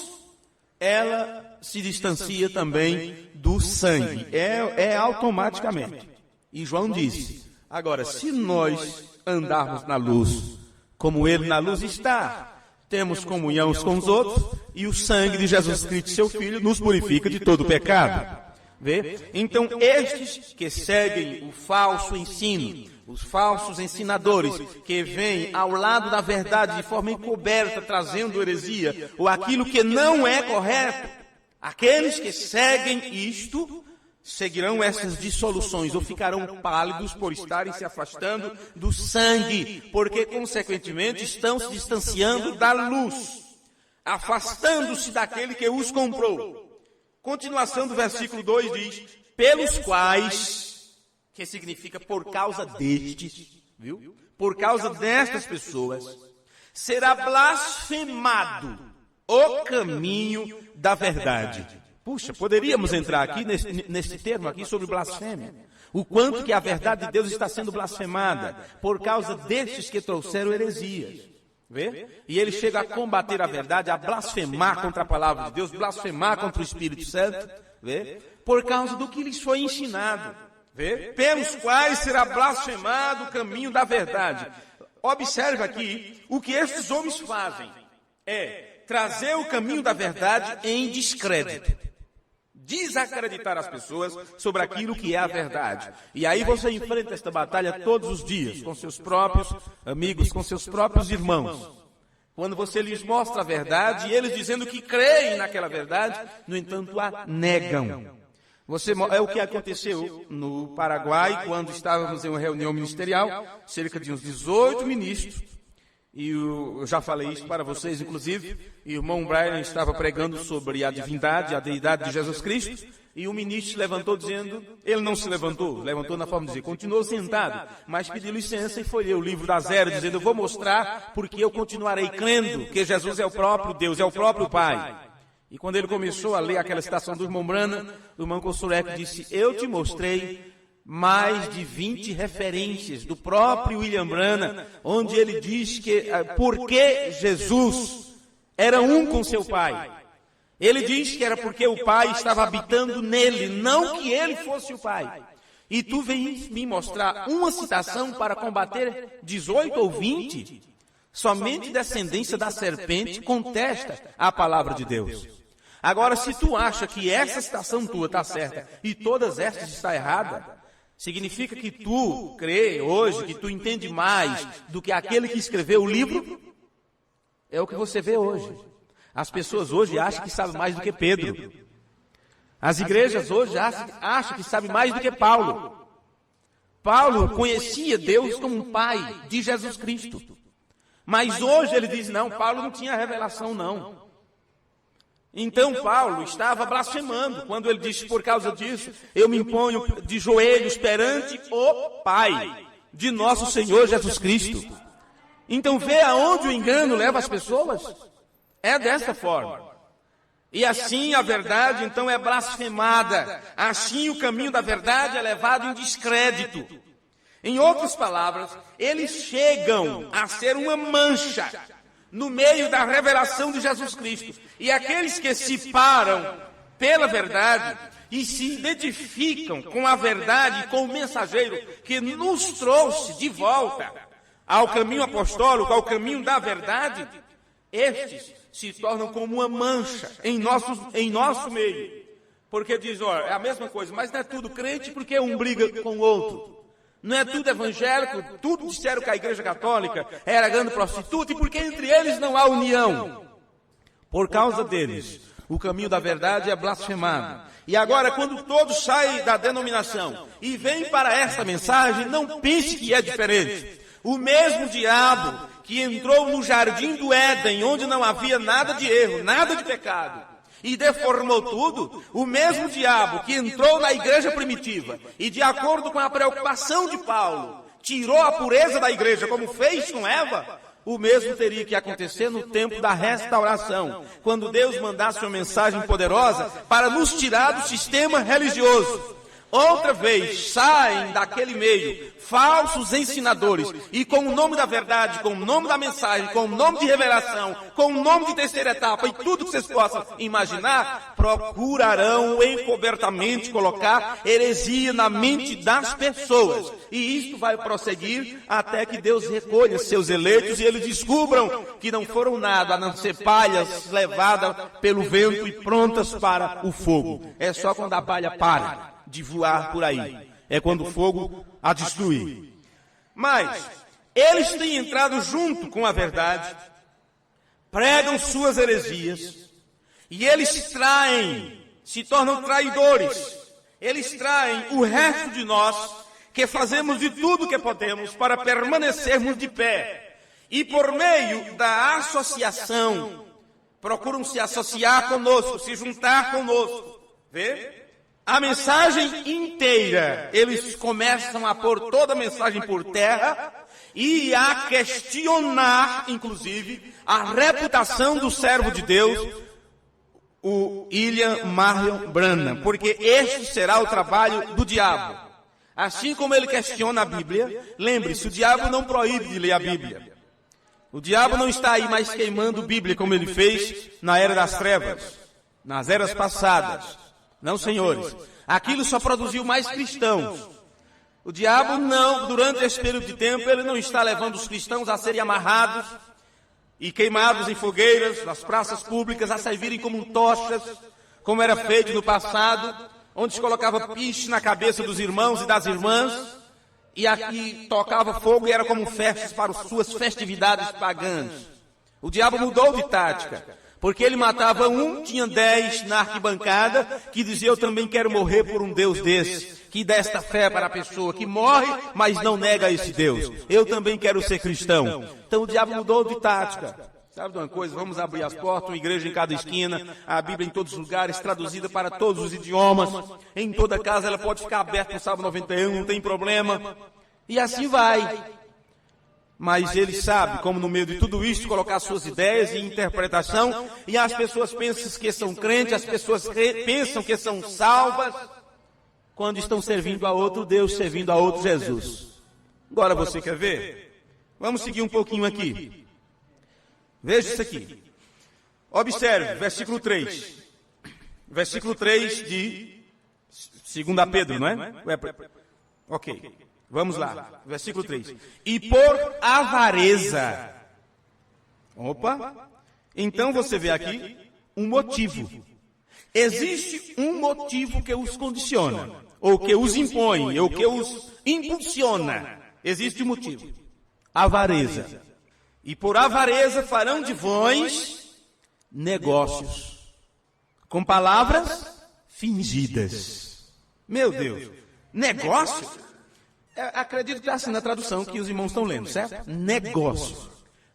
Speaker 2: ela se distancia também do sangue. É automaticamente. E João disse, agora, se nós andarmos na luz, como ele na luz está, temos comunhão uns com os outros, e o sangue de Jesus Cristo, seu Filho, nos purifica de todo o pecado. Vê? Então, estes que seguem o falso ensino, os falsos ensinadores que vêm ao lado da verdade de forma encoberta, trazendo heresia, ou aquilo que não é correto, aqueles que seguem isto, seguirão essas dissoluções, ou ficarão pálidos por estarem se afastando do sangue, porque, consequentemente, estão se distanciando da luz, afastando-se daquele que os comprou. Continuação do versículo 2 diz, pelos quais... que significa por causa destes, viu? Por causa destas pessoas, será blasfemado o caminho da verdade. Puxa, poderíamos entrar aqui nesse termo aqui sobre blasfêmia. O quanto que a verdade de Deus está sendo blasfemada por causa destes que trouxeram heresias. Vê? E ele chega a combater a verdade, a blasfemar contra a palavra de Deus, blasfemar contra o Espírito Santo, vê? Por causa do que lhes foi ensinado. Vê? Pelos quais será blasfemado o caminho da verdade. Observe aqui, o que estes homens fazem é trazer o caminho da verdade em descrédito. Desacreditar as pessoas sobre aquilo que é a verdade. E aí você enfrenta esta batalha todos os dias, com seus próprios amigos, com seus próprios irmãos. Quando você lhes mostra a verdade, e eles dizendo que creem naquela verdade, no entanto a negam. É o que aconteceu no Paraguai, quando estávamos em uma reunião ministerial, cerca de uns 18 ministros, e eu já falei isso para vocês, inclusive, e o irmão Brian estava pregando sobre a divindade, a deidade de Jesus Cristo, e o ministro se levantou dizendo, ele não se levantou na forma de dizer, continuou sentado, mas pediu licença e foi ler o livro da Zero, dizendo, eu vou mostrar porque eu continuarei crendo que Jesus é o próprio Deus, é o próprio Pai. E quando ele começou a ler aquela citação do irmão Brana, o irmão Kossurek disse, eu te mostrei mais de 20 referências do próprio William Brana, onde ele diz que porque Jesus era um com seu Pai. Ele diz que era porque o Pai estava habitando nele, não que ele fosse o Pai. E tu vens me mostrar uma citação para combater 18 ou 20? Somente descendência da serpente contesta a palavra de Deus. Agora, se tu acha que essa citação tua está certa e todas estas está errada, significa que tu crê hoje, que tu entende mais do que aquele que escreveu o livro? É o que você vê hoje. As pessoas hoje acham que sabem mais do que Pedro. As igrejas hoje acham que sabem mais do que Paulo. Paulo conhecia Deus como um pai de Jesus Cristo. Mas hoje ele diz, não, Paulo não tinha revelação, não. Então Paulo estava blasfemando quando ele disse, por causa disso, eu me imponho de joelhos perante o Pai de nosso Senhor Jesus Cristo. Então vê aonde o engano leva as pessoas? É dessa forma. E assim a verdade então é blasfemada. Assim o caminho da verdade é levado em descrédito. Em outras palavras, eles chegam a ser uma mancha no meio da revelação de Jesus Cristo. E aqueles que se param pela verdade e se identificam com a verdade e com o mensageiro que nos trouxe de volta ao caminho apostólico, ao caminho da verdade, estes se tornam como uma mancha em nosso meio. Porque diz, olha, é a mesma coisa, mas não é tudo crente porque um briga com o outro. Não é tudo evangélico, tudo disseram que a igreja católica era grande prostituta, e porque entre eles não há união. Por causa deles, o caminho da verdade é blasfemado. E agora, quando todos saem da denominação e vêm para essa mensagem, não pense que é diferente. O mesmo diabo que entrou no jardim do Éden, onde não havia nada de erro, nada de pecado, e deformou tudo, o mesmo diabo que entrou na igreja primitiva e, de acordo com a preocupação de Paulo, tirou a pureza da igreja, como fez com Eva, o mesmo teria que acontecer no tempo da restauração, quando Deus mandasse uma mensagem poderosa para nos tirar do sistema religioso. Outra vez saem daquele meio falsos ensinadores e com o nome da verdade, com o nome da mensagem, com o nome de revelação, com o nome de terceira etapa e tudo que vocês possam imaginar, procurarão encobertamente colocar heresia na mente das pessoas. E isto vai prosseguir até que Deus recolha seus eleitos e eles descubram que não foram nada a não ser palhas levadas pelo vento e prontas para o fogo. É só quando a palha para de voar por aí. É quando o fogo a destruir. Mas eles têm entrado junto com a verdade, pregam suas heresias, e eles traem, se tornam traidores. Eles traem o resto de nós, que fazemos de tudo que podemos para permanecermos de pé. E por meio da associação, procuram se associar conosco, se juntar conosco. Vê? A mensagem inteira, eles começam a pôr toda a mensagem por terra e a questionar, inclusive, a reputação do servo de Deus, o William Marion Branham, porque este será o trabalho do diabo. Assim como ele questiona a Bíblia, lembre-se, o diabo não proíbe de ler a Bíblia. O diabo não está aí mais queimando a Bíblia como ele fez na era das trevas, nas eras passadas. Não, senhores. Aquilo só produziu mais cristãos. O diabo não, durante esse período de tempo, ele não está levando os cristãos a serem amarrados e queimados em fogueiras, nas praças públicas, a servirem como tochas, como era feito no passado, onde se colocava piche na cabeça dos irmãos e das irmãs, e aqui tocava fogo e era como festas para as suas festividades pagãs. O diabo mudou de tática. Porque ele matava um, tinha 10 na arquibancada, que dizia, eu também quero morrer por um Deus desse, que dá esta fé para a pessoa que morre, mas não nega esse Deus. Eu também quero ser cristão. Então o diabo mudou de tática. Sabe de uma coisa? Vamos abrir as portas, uma igreja em cada esquina, a Bíblia em todos os lugares, traduzida para todos os idiomas. Em toda casa ela pode ficar aberta no sábado 91, não tem problema. E assim vai. Mas ele sabe como no meio de tudo isso colocar suas ideias e interpretação, e as pessoas pensam que são crentes, as pessoas pensam que são salvas, quando estão servindo a outro Deus, servindo a outro Jesus. Agora você quer ver? Vamos seguir um pouquinho aqui. Veja isso aqui. Observe, versículo 3. Versículo 3 de 2 Pedro, não é? Ok. Vamos lá, versículo 3. E por avareza, Opa! Então você vê aqui um motivo. Existe um motivo que os condiciona, ou que os impõe, ou que os impulsiona. Existe um motivo. Avareza. E por avareza farão de vós negócios, com palavras fingidas. Meu Deus, negócio? Acredito que está assim na tradução que os irmãos estão lendo, certo? Negócio.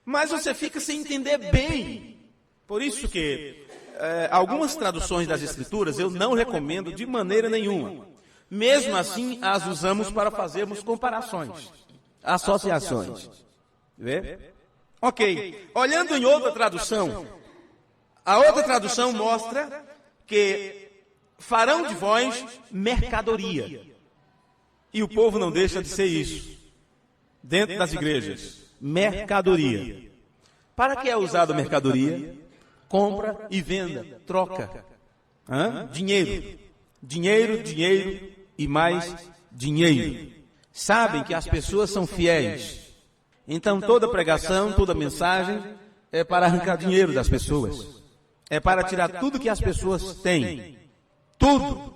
Speaker 2: Mas você fica sem entender bem. Por isso que algumas traduções das Escrituras eu não recomendo de maneira nenhuma. Mesmo assim, as usamos para fazermos comparações, associações. Vê? Ok. Olhando em outra tradução, a outra tradução mostra que farão de vós mercadoria. E o povo não deixa de ser isso. Dentro das igrejas, mercadoria. Para que é usado mercadoria? Compra e venda, troca. Dinheiro. Dinheiro, dinheiro e mais dinheiro. Sabem que as pessoas são fiéis. Então toda pregação, toda mensagem é para arrancar dinheiro das pessoas. É para tirar tudo que as pessoas têm. Tudo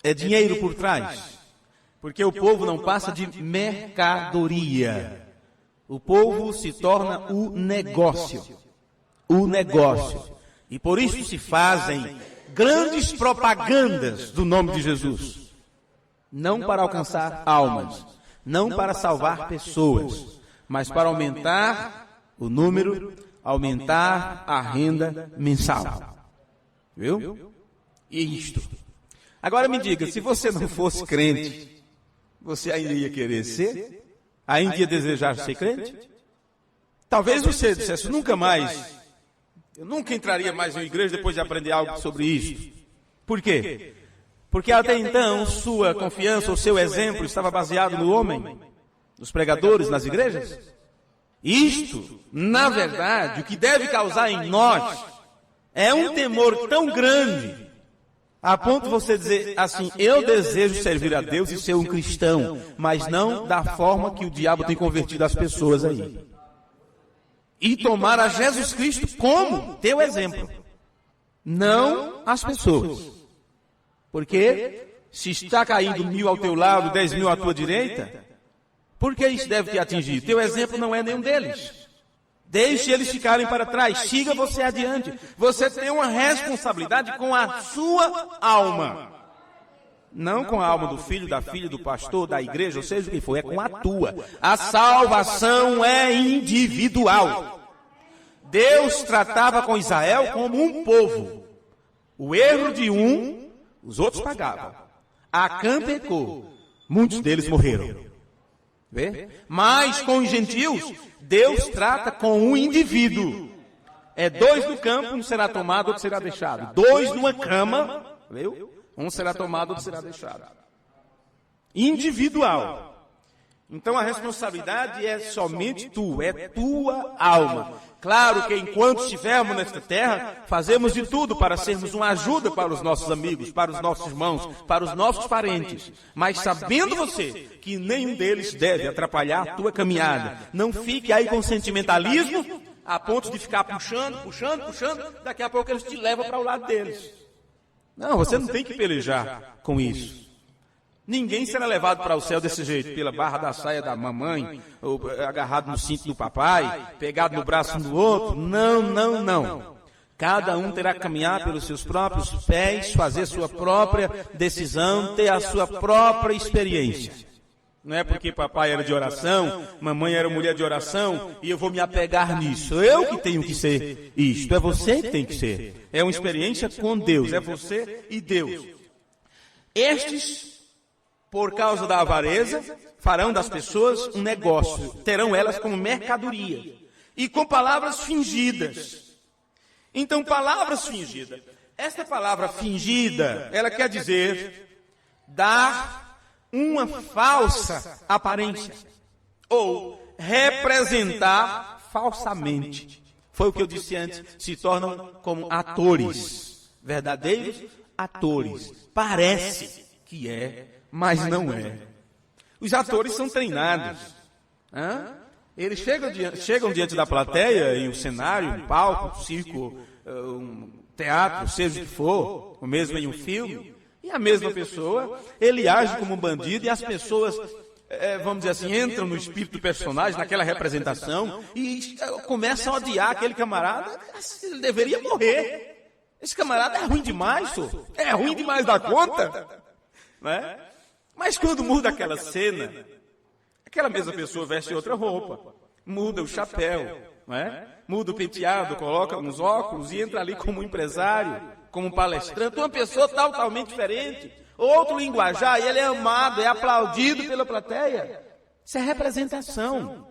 Speaker 2: é dinheiro por trás. Porque o povo não passa de mercadoria. O povo se torna o negócio. O negócio. E por isso se fazem grandes propagandas do nome de Jesus. Não para alcançar almas, não para salvar pessoas, mas para aumentar o número, aumentar a renda mensal. Viu? E isto. Agora me diga, se você não fosse crente, você ainda ia querer ser? Ainda ia desejar ser crente? Talvez você dissesse, nunca mais, eu nunca entraria mais em uma igreja depois de aprender algo sobre isso. Por quê? Porque até então sua confiança, o seu exemplo estava baseado no homem, nos pregadores, nas igrejas. Isto, na verdade, o que deve causar em nós é um temor tão grande, a ponto de você dizer assim, eu desejo servir a Deus e ser um cristão, mas não da forma que o diabo tem convertido as pessoas aí. E tomar a Jesus Cristo como teu exemplo, não as pessoas. Porque se está caindo 1.000 ao teu lado, 10.000 à tua direita, por que isso deve te atingir? Teu exemplo não é nenhum deles. Deixe eles ficarem para trás, siga você adiante. Você tem uma responsabilidade com a sua alma. Não com a alma do filho, da filha, do pastor, da igreja, ou seja o que for, é com a tua. A salvação é individual. Deus tratava com Israel como um povo. O erro de um, os outros pagavam. Acã pecou, muitos deles morreram. Vê? Mas com os gentios, Deus trata com um indivíduo. É 2 no campo, um será tomado, outro será deixado. 2 numa cama, viu? Um será tomado, outro será deixado. Individual. Então a responsabilidade é somente tua, é tua alma. Claro que enquanto estivermos nesta terra, fazemos de tudo para sermos uma ajuda para os nossos amigos, para os nossos irmãos, para os nossos parentes. Mas sabendo você que nenhum deles deve atrapalhar a tua caminhada, não fique aí com sentimentalismo, a ponto de ficar puxando, daqui a pouco eles te levam para o lado deles. Não, você não tem que pelejar com isso. Ninguém será levado para o céu desse jeito, pela barra da saia da mamãe, ou agarrado no cinto do papai, pegado no braço um do outro. Não. Cada um terá que caminhar pelos seus próprios pés, fazer sua própria decisão, ter a sua própria experiência. Não é porque papai era de oração, mamãe era mulher de oração, e eu vou me apegar nisso. Eu que tenho que ser isto, é você que tem que ser. É uma experiência com Deus, é você e Deus. Estes, por causa da avareza, farão das pessoas um negócio, terão elas como mercadoria, e com palavras fingidas. Então, palavras fingidas. Esta palavra fingida, ela quer dizer dar uma falsa aparência, ou representar falsamente. Foi o que eu disse antes, se tornam como atores, verdadeiros atores. Parece que é, mas não é. Os atores são treinados. Eles chegam diante da plateia, em um cenário, um palco, um circo, um teatro, seja o que for, ou mesmo em um filme, e a mesma pessoa, ele age como um bandido e as pessoas, vamos dizer assim, entram no espírito do personagem, naquela representação, e começam a odiar aquele camarada. Ele deveria morrer. Esse camarada é ruim demais, senhor. É ruim demais da conta. Né? Mas quando muda aquela cena, aquela mesma pessoa veste outra roupa, muda o chapéu, né? Muda o penteado, coloca uns óculos e entra ali como empresário, como palestrante, uma pessoa totalmente diferente, outro linguajar, e ele é amado, é aplaudido pela plateia. Isso é representação.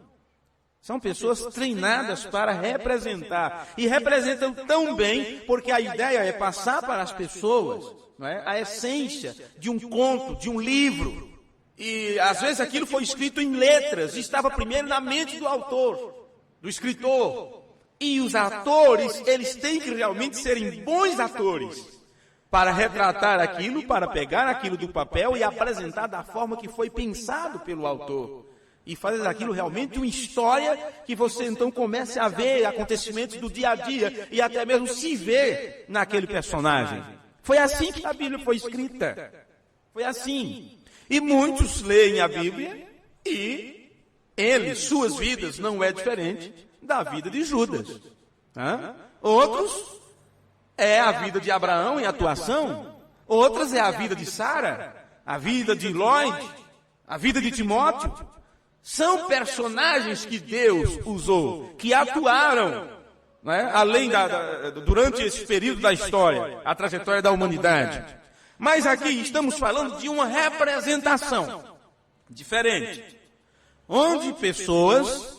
Speaker 2: São pessoas treinadas para representar, e representam tão bem, porque a ideia é passar para as pessoas, não é? A essência de um conto, de um livro. E às vezes aquilo foi escrito em letras, e estava primeiro na mente do autor, do escritor. E os atores, eles têm que realmente serem bons atores para retratar aquilo, para pegar aquilo do papel e apresentar da forma que foi pensado pelo autor. E fazer daquilo realmente uma história que você então comece a ver acontecimentos do dia a dia e até mesmo se ver naquele personagem. Foi assim que a Bíblia foi escrita. Foi assim. E muitos leem a Bíblia e eles, suas vidas, não é diferente da vida de Judas. Outros é a vida de Abraão em atuação, outras é a vida de Sara, a vida de Lloyd, a vida de Timóteo. São personagens que Deus usou, que atuaram, né, além durante esse período da história, a trajetória da humanidade. Mas aqui estamos falando de uma representação diferente, onde pessoas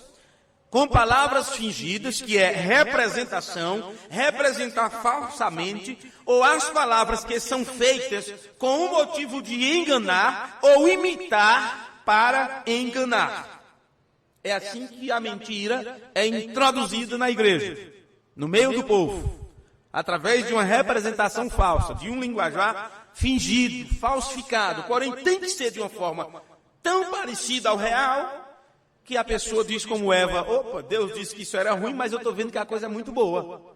Speaker 2: com palavras fingidas, que é representação, representar falsamente, ou as palavras que são feitas com o motivo de enganar ou imitar para enganar. É assim que a mentira é introduzida na igreja, no meio do povo, através de uma representação falsa, de um linguajar fingido, falsificado, porém tem que ser de uma forma tão parecida ao real, que a pessoa diz como Eva: opa, Deus disse que isso era ruim, mas eu estou vendo que a coisa é muito boa.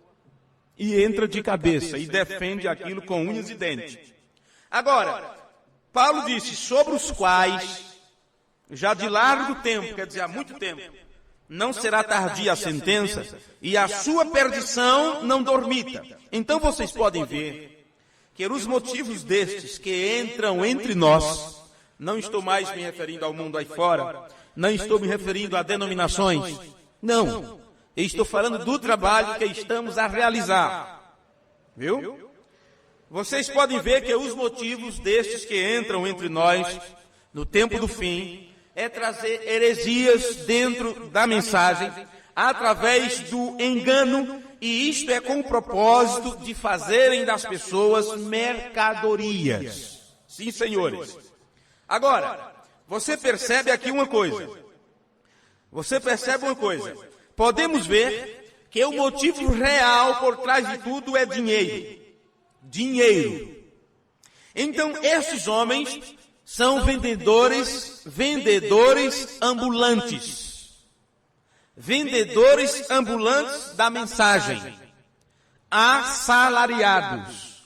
Speaker 2: E entra de cabeça e defende aquilo com unhas e dentes. Agora, Paulo disse: sobre os quais, já de largo tempo, quer dizer, há muito tempo, não será tardia a sentença, e a sua perdição não dormita. Então vocês podem ver que os motivos destes que entram entre nós, não estou mais me referindo ao mundo aí fora, não estou me referindo a denominações, não, eu estou falando do trabalho que estamos a realizar, viu? Vocês podem ver que os motivos destes que entram entre nós, no tempo do fim, é trazer heresias dentro da mensagem, através do engano, e isto é com o propósito de fazerem das pessoas mercadorias. Sim, senhores. Agora, você percebe aqui uma coisa. Podemos ver que o motivo real por trás de tudo é dinheiro. Dinheiro. Então, esses homens são vendedores ambulantes. Vendedores ambulantes da mensagem. Assalariados.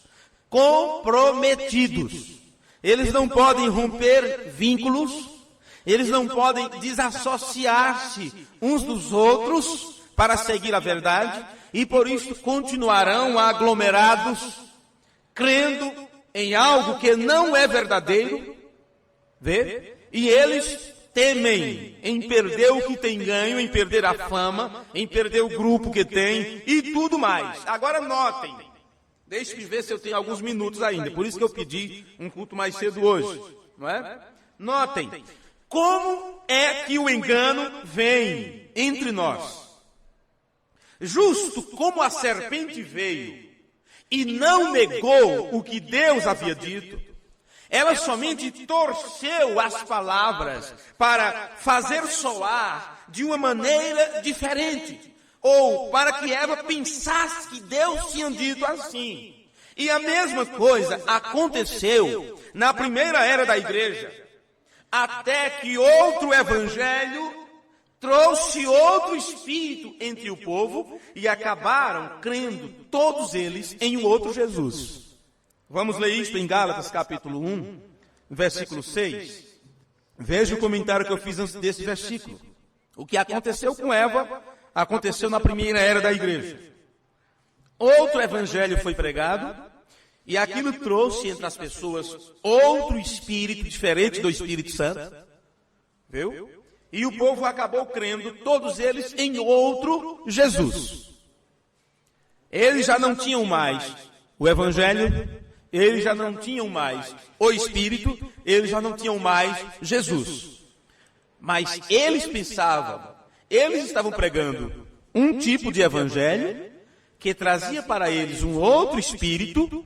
Speaker 2: Comprometidos. Eles não podem romper vínculos, eles não podem desassociar-se uns dos outros para seguir a verdade, e por isso continuarão aglomerados, crendo em algo que não é verdadeiro, vê? E eles temem em perder o que tem ganho, em perder a fama, em perder o grupo que tem e tudo mais. Agora notem. Deixe-me ver se eu tenho alguns minutos ainda. Por isso que eu pedi um culto mais cedo hoje. Não é? Notem. Como é que o engano vem entre nós? Justo como a serpente veio e não negou o que Deus havia dito, ela somente torceu as palavras para fazer soar de uma maneira diferente, ou para que Eva pensasse que Deus tinha dito assim. E a mesma coisa aconteceu na primeira era da igreja, até que outro evangelho trouxe outro espírito entre o povo e acabaram crendo todos eles em um outro Jesus. Vamos ler isto em Gálatas capítulo 1, versículo 6. Veja o comentário que eu fiz antes desse versículo. O que aconteceu com Eva, aconteceu na primeira era da igreja. Outro evangelho foi pregado, e aquilo trouxe entre as pessoas outro espírito diferente do Espírito Santo. Viu? E o povo acabou crendo, todos eles, em outro Jesus. Eles já não tinham mais o evangelho, eles já não tinham mais o Espírito, eles já não tinham mais Jesus. Mas eles pensavam, eles estavam pregando um tipo de evangelho que trazia para eles um outro Espírito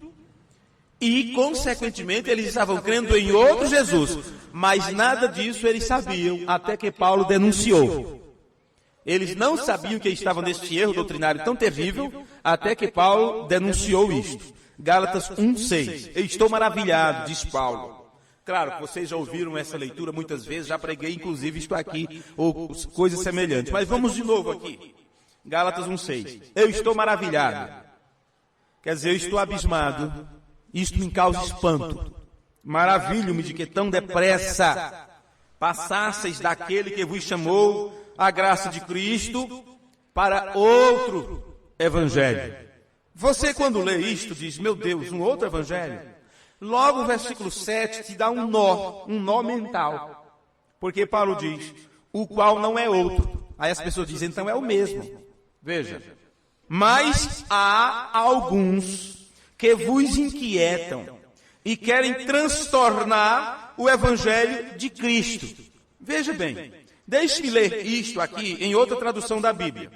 Speaker 2: e, consequentemente, eles estavam crendo em outro Jesus. Mas nada disso eles sabiam, até que Paulo denunciou. Eles não sabiam que estavam neste erro doutrinário tão terrível, até que Paulo denunciou isto. Gálatas 1:6. Eu estou maravilhado, diz Paulo. Claro que vocês já ouviram essa leitura muitas vezes, já preguei inclusive isto aqui, ou coisas semelhantes. Mas vamos de novo aqui. Gálatas 1:6. Eu estou maravilhado. Quer dizer, eu estou abismado. Isto me causa espanto. Maravilho-me de que tão depressa passasseis daquele que vos chamou a graça de Cristo para outro evangelho. Você, quando lê isto, diz, meu Deus, um outro evangelho? Logo o versículo 7 te dá um nó mental. Porque Paulo diz, o qual não é outro. Aí as pessoas dizem, então é o mesmo. Veja. Mas há alguns que vos inquietam e querem transtornar o evangelho de Cristo. Veja bem, deixe-me ler isto aqui em outra tradução da Bíblia.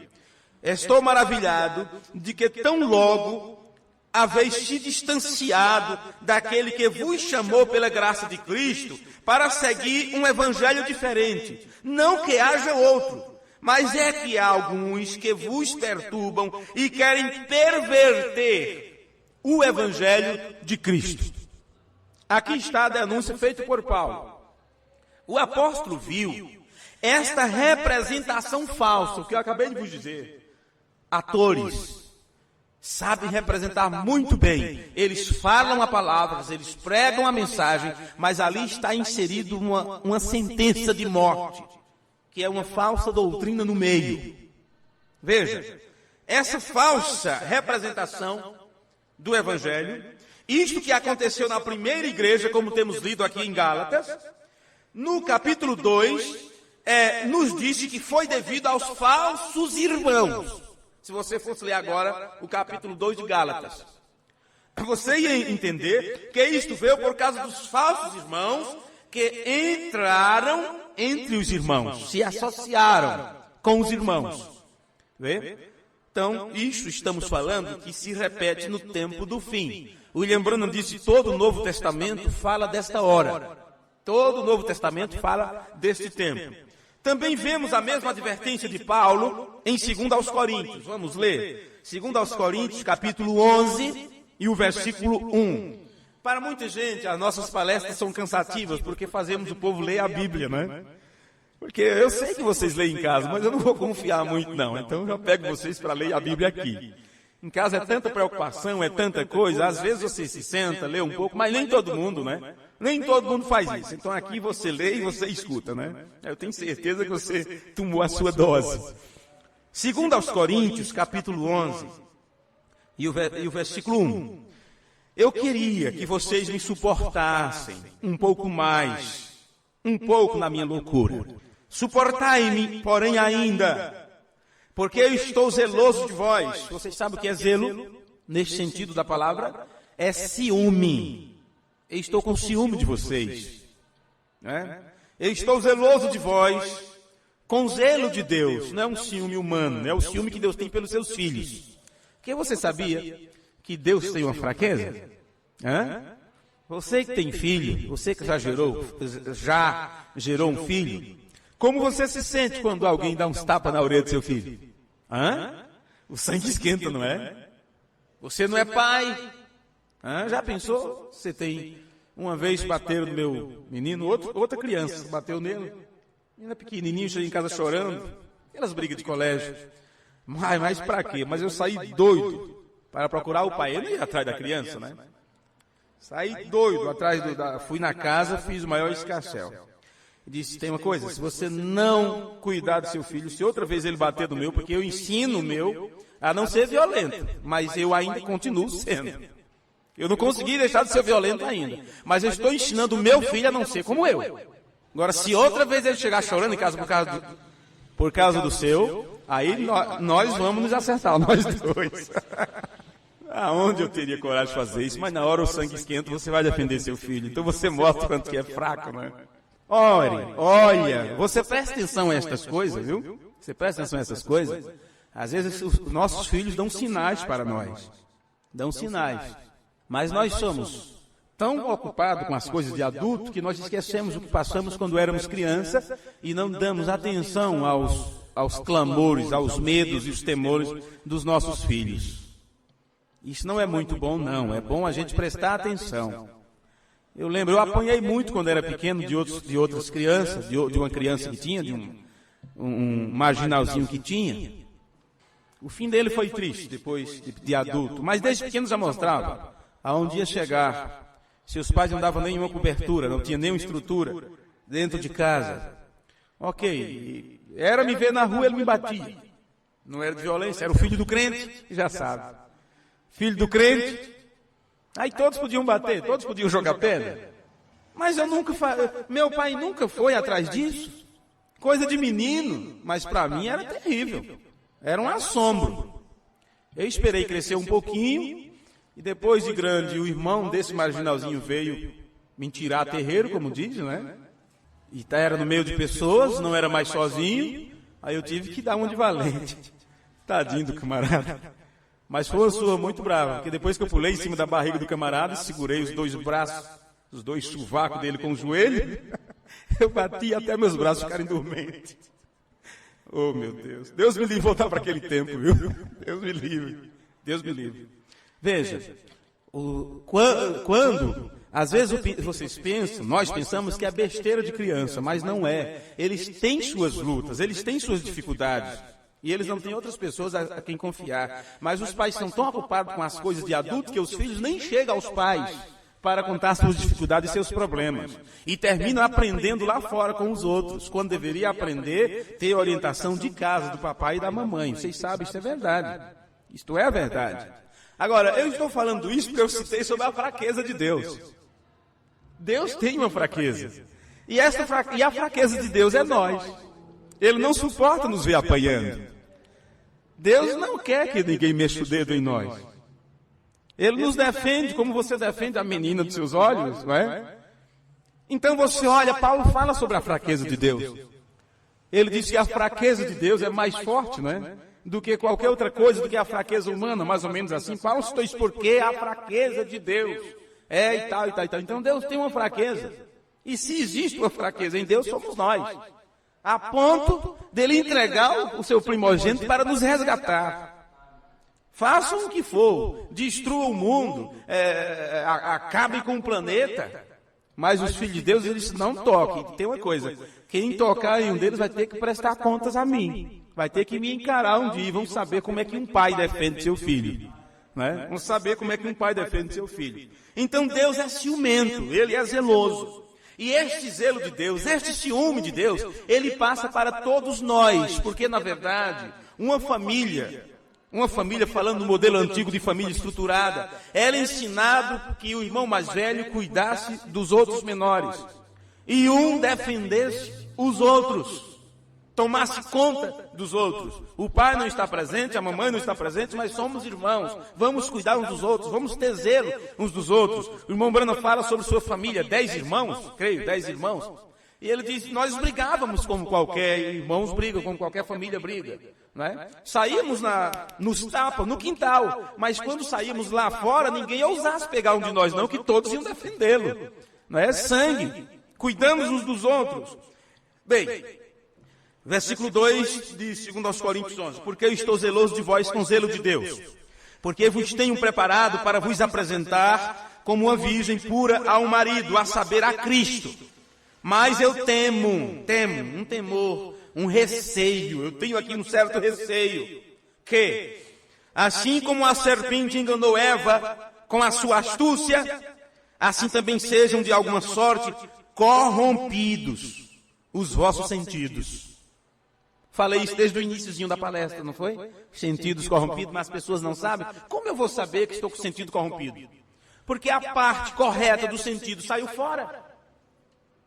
Speaker 2: Estou maravilhado de que tão logo haveis se distanciado daquele que vos chamou pela graça de Cristo para seguir um evangelho diferente. Não que haja outro, mas é que há alguns que vos perturbam e querem perverter o evangelho de Cristo. Aqui está a denúncia feita por Paulo. O apóstolo viu esta representação falsa, o que eu acabei de vos dizer. Atores sabem representar muito bem. Eles falam a palavra, eles pregam a mensagem, mas ali está inserido uma sentença de morte, que é uma falsa doutrina no meio. Veja, essa falsa representação do evangelho, isto que aconteceu na primeira igreja, como temos lido aqui em Gálatas, no capítulo 2, nos disse que foi devido aos falsos irmãos. Se você fosse ler agora o capítulo 2 de Gálatas, você ia entender que isto veio por causa dos falsos irmãos que entraram entre os irmãos, se associaram com os irmãos. Vê? Então, isto estamos falando que se repete no tempo do fim. William Branham disse, todo o Novo Testamento fala desta hora. Todo o Novo Testamento fala deste tempo. Também vemos a mesma advertência de Paulo em 2 aos Coríntios. Vamos ler. 2 aos Coríntios, capítulo 11 e o versículo 1. Para muita gente, as nossas palestras são cansativas, porque fazemos o povo ler a Bíblia, né? Porque eu sei que vocês leem em casa, mas eu não vou confiar muito, não. Então eu já pego vocês para ler a Bíblia aqui. Em casa é tanta preocupação, é tanta coisa. Às vezes você se senta, lê um pouco, mas nem todo mundo, né? Nem todo mundo faz isso. Então aqui você lê e você escuta, né? Eu tenho certeza que você tomou a sua dose. 2 aos Coríntios, capítulo 11, e o versículo 1. Eu queria que vocês me suportassem um pouco mais, um pouco na minha loucura. Suportai-me, porém ainda, porque eu estou zeloso de vós. Vocês sabem o que é zelo? Neste sentido da palavra, é ciúme. Eu estou com ciúme de vocês. Né? Eu estou zeloso de vós, com zelo de Deus. Não é um ciúme humano, é o ciúme que Deus tem pelos seus filhos. Porque você sabia que Deus tem uma fraqueza? Hã? Você que tem filho, você que já gerou um filho, como você se sente quando alguém dá uns tapas na orelha do seu filho? Hã? O sangue esquenta, não é? Você não é pai. Hã? Já pensou? Você tem... Uma vez bateram no meu menino, outra criança bateu nele. Menina pequenininho, cheguei em casa chorando, aquelas brigas de colégio. Mas para quê? Mas eu saí doido para procurar o pai. Eu não ia atrás da criança, né? Saí doido atrás fui na casa, fiz o maior escarcéu. Disse, tem uma coisa, se você não cuidar do seu filho, se outra vez ele bater do meu, porque eu ensino o meu a não ser violento, mas eu ainda continuo sendo. Eu não consegui deixar de ser violento ainda, mas eu estou ensinando o meu filho a não ser como eu. Agora, se outra vez ele chegar chorando em casa por causa do seu, aí nós vamos nos acertar, nós dois. Aonde eu teria coragem de fazer isso? Mas na hora o sangue esquenta, você vai defender seu filho. Então você mostra quanto que é fraco, né? Olha, você presta atenção a estas coisas, viu? Você presta atenção a essas coisas? Às vezes os nossos filhos dão sinais para nós. Dão sinais. Mas nós somos tão ocupados com as coisas de adulto que nós esquecemos o que passamos quando éramos crianças e não damos atenção aos clamores, aos medos e os temores dos nossos filhos. Isso não é muito bom, não. É bom a gente prestar atenção. Eu lembro, eu apanhei muito quando era pequeno de outras crianças, de uma criança que tinha, de um marginalzinho que tinha. O fim dele foi triste, depois de adulto. Mas desde pequeno já mostrava aonde ia chegar. Seus pais não davam nenhuma cobertura, não tinha nenhuma estrutura dentro de casa. Ok, era me ver na rua, ele me batia. Não era de violência, era o filho do crente, já sabe. Filho do crente, aí todos podiam bater, todos podiam jogar pedra. Mas meu pai nunca foi atrás disso. Coisa de menino, mas para mim era terrível. Era um assombro. Eu esperei crescer um pouquinho, e depois de grande, o irmão desse marginalzinho veio me tirar terreiro, como diz, né? E era no meio de pessoas, não era mais sozinho, aí eu tive que dar uma de valente. Tadinho do camarada. Mas foi uma surra muito brava, porque depois que eu pulei em cima da barriga do camarada, segurei os dois braços, os dois sovacos dele com o joelho, eu bati até meus braços ficarem dormentes. Oh, meu Deus. Deus me livre voltar para aquele tempo, viu? Deus me livre. Deus me livre. Veja, quando às vezes vocês pensam, nós pensamos que é besteira de criança, mas não é. Eles têm suas lutas, eles têm suas dificuldades. E eles não têm outras pessoas a quem confiar. Mas os pais são tão ocupados com as coisas de adulto que os filhos nem chegam aos pais para contar suas dificuldades e seus problemas. E terminam aprendendo lá fora com os outros, quando deveria aprender, ter orientação de casa, do papai e da mamãe. Vocês sabem, isso é verdade. Isto é a verdade. Agora, eu estou falando isso porque eu citei sobre a fraqueza de Deus. Deus tem uma fraqueza. E a fraqueza de Deus é nós. Ele não suporta nos ver apanhando. Deus não quer que ninguém mexa o dedo em nós. Ele nos defende como você defende a menina dos seus olhos, não é? Então você olha, Paulo fala sobre a fraqueza de Deus. Ele diz que a fraqueza de Deus é mais forte, não é? Do que qualquer outra coisa, do que a fraqueza humana, mais ou menos assim. Paulo citou isso porque a fraqueza de Deus é e tal, e tal, e tal. Então Deus tem uma fraqueza. E se existe uma fraqueza em Deus, somos nós. A ponto dele entregar o seu primogênito para nos resgatar. Façam o que for, destruam o mundo, acabem com o planeta, mas os filhos de Deus, eles não toquem. Tem uma coisa, quem tocar em um deles vai ter que prestar contas a mim, vai ter que me encarar um dia e vão saber como é que um pai defende seu filho. Né? Vão saber como é que um pai defende seu filho. Então Deus é ciumento, Ele é zeloso. E este zelo de Deus, este ciúme de Deus, ele passa para todos nós, porque na verdade, uma família falando no modelo antigo de família estruturada, era ensinado que o irmão mais velho cuidasse dos outros menores, e um defendesse os outros, tomasse conta dos outros. O pai não está presente, a mamãe não está presente, mas somos irmãos, vamos cuidar uns dos outros, vamos ter zelo uns dos outros. O irmão Brana fala sobre sua família, 10 irmãos, creio, 10 irmãos, e ele diz, nós brigávamos como qualquer irmãos brigam, como qualquer família briga, não é? Saíamos nos tapas, no quintal, mas quando saímos lá fora, ninguém ousasse pegar um de nós não, que todos iam defendê-lo, não é? Sangue, cuidamos uns dos outros. Bem, versículo 2 de 2 Coríntios 11. Porque eu estou zeloso de vós com zelo de Deus, porque vos tenho preparado para vos apresentar como uma virgem pura ao marido, a saber, a Cristo. Mas eu temo, um temor, um receio. Eu tenho aqui um certo receio. Que, assim como a serpente enganou Eva com a sua astúcia, assim também sejam de alguma sorte corrompidos os vossos sentidos. Falei isso desde o iniciozinho da palestra, não foi? Sentidos corrompidos, mas as pessoas não sabem. Como eu vou saber que estou com o sentido corrompido? Porque a parte correta do sentido saiu fora.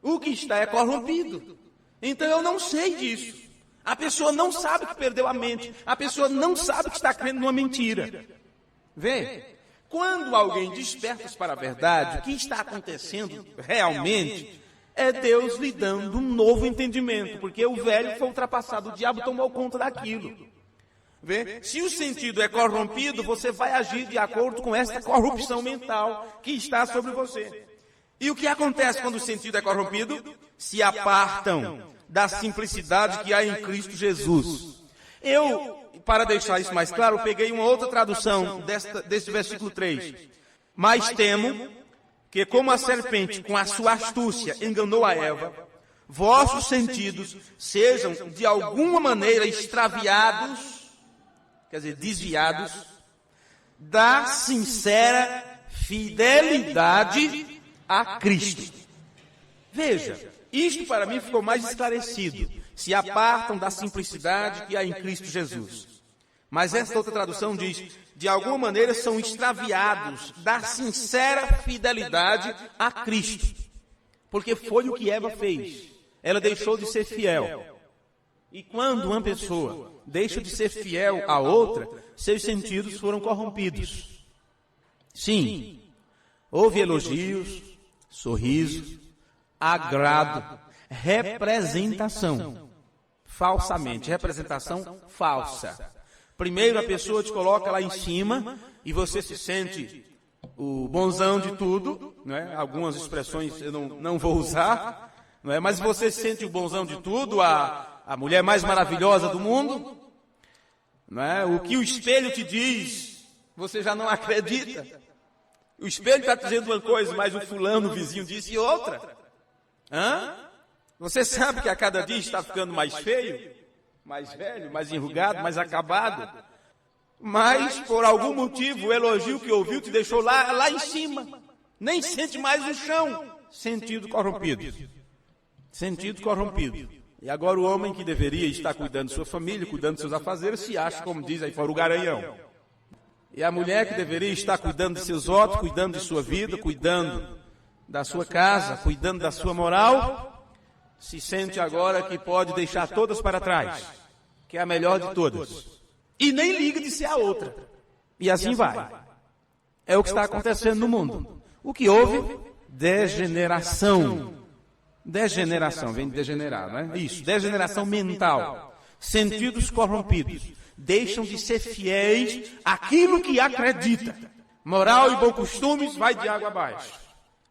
Speaker 2: O que está é corrompido. Então eu não sei disso. A pessoa não sabe que perdeu a mente. A pessoa não sabe que está crendo numa mentira. Vê? Quando alguém desperta para a verdade, o que está acontecendo realmente é Deus lhe dando um novo entendimento, porque o velho foi ultrapassado, o diabo tomou conta daquilo. Vê? Se o sentido é corrompido, você vai agir de acordo com esta corrupção mental que está sobre você. E o que acontece quando o sentido é corrompido? Se apartam da simplicidade que há em Cristo Jesus. Para deixar isso mais claro, peguei uma outra tradução deste versículo 3. Mas temo que, como a serpente com a sua astúcia enganou a Eva, vossos sentidos sejam de alguma maneira extraviados, quer dizer, desviados, da sincera fidelidade a Cristo. Veja, isto para mim ficou mais esclarecido. Se apartam da simplicidade que há em Cristo Jesus. Mas esta outra tradução diz, de alguma maneira são extraviados da sincera fidelidade a Cristo. Porque foi o que Eva fez. Ela deixou de ser fiel. E quando uma pessoa deixa de ser fiel a outra, seus sentidos foram corrompidos. Sim, houve elogios, sorriso, agrado, representação. Falsamente, representação falsa. Primeiro a pessoa te coloca lá em cima e você se sente o bonzão de tudo, não é? Algumas expressões eu não vou usar, não é? Mas você se sente o bonzão de tudo, a mulher mais maravilhosa do mundo, não é? O que o espelho te diz, você já não acredita. O espelho está dizendo uma coisa, mas o fulano, o vizinho, disse outra. Você sabe que a cada dia está ficando mais feio? Mais velho, mais enrugado, mais acabado. Mas, por algum motivo, o elogio que ouviu te deixou lá em cima. Nem sente mais o chão. Sentido corrompido. Sentido corrompido. E agora o homem que deveria estar cuidando de sua família, cuidando de seus afazeres, se acha, como diz aí fora, o garanhão. E a mulher que deveria estar cuidando de seus votos, cuidando de sua vida, cuidando da sua casa, cuidando da sua moral, se sente agora que pode deixar todas para trás, que é a melhor de todas. E nem liga de ser a outra. E assim vai. É o que está acontecendo no mundo. O que houve? Degeneração. Degeneração, vem de degenerar, não é? Isso, degeneração mental. Sentidos corrompidos. Deixam de ser fiéis àquilo que acredita. Moral e bons costumes vai de água abaixo.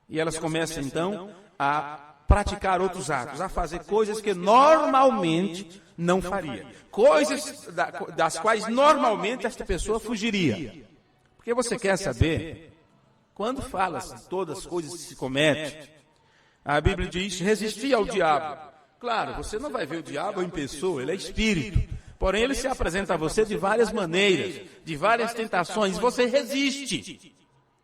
Speaker 2: E elas começam então a praticar outros atos, a fazer coisas que normalmente não faria. Coisas das quais normalmente esta pessoa fugiria. Porque você quer saber, quando fala-se todas as coisas que se cometem, a Bíblia diz, resistir ao diabo. Claro, você não vai ver o diabo em pessoa, ele é espírito. Porém, ele se apresenta a você de várias maneiras, de várias tentações, você resiste.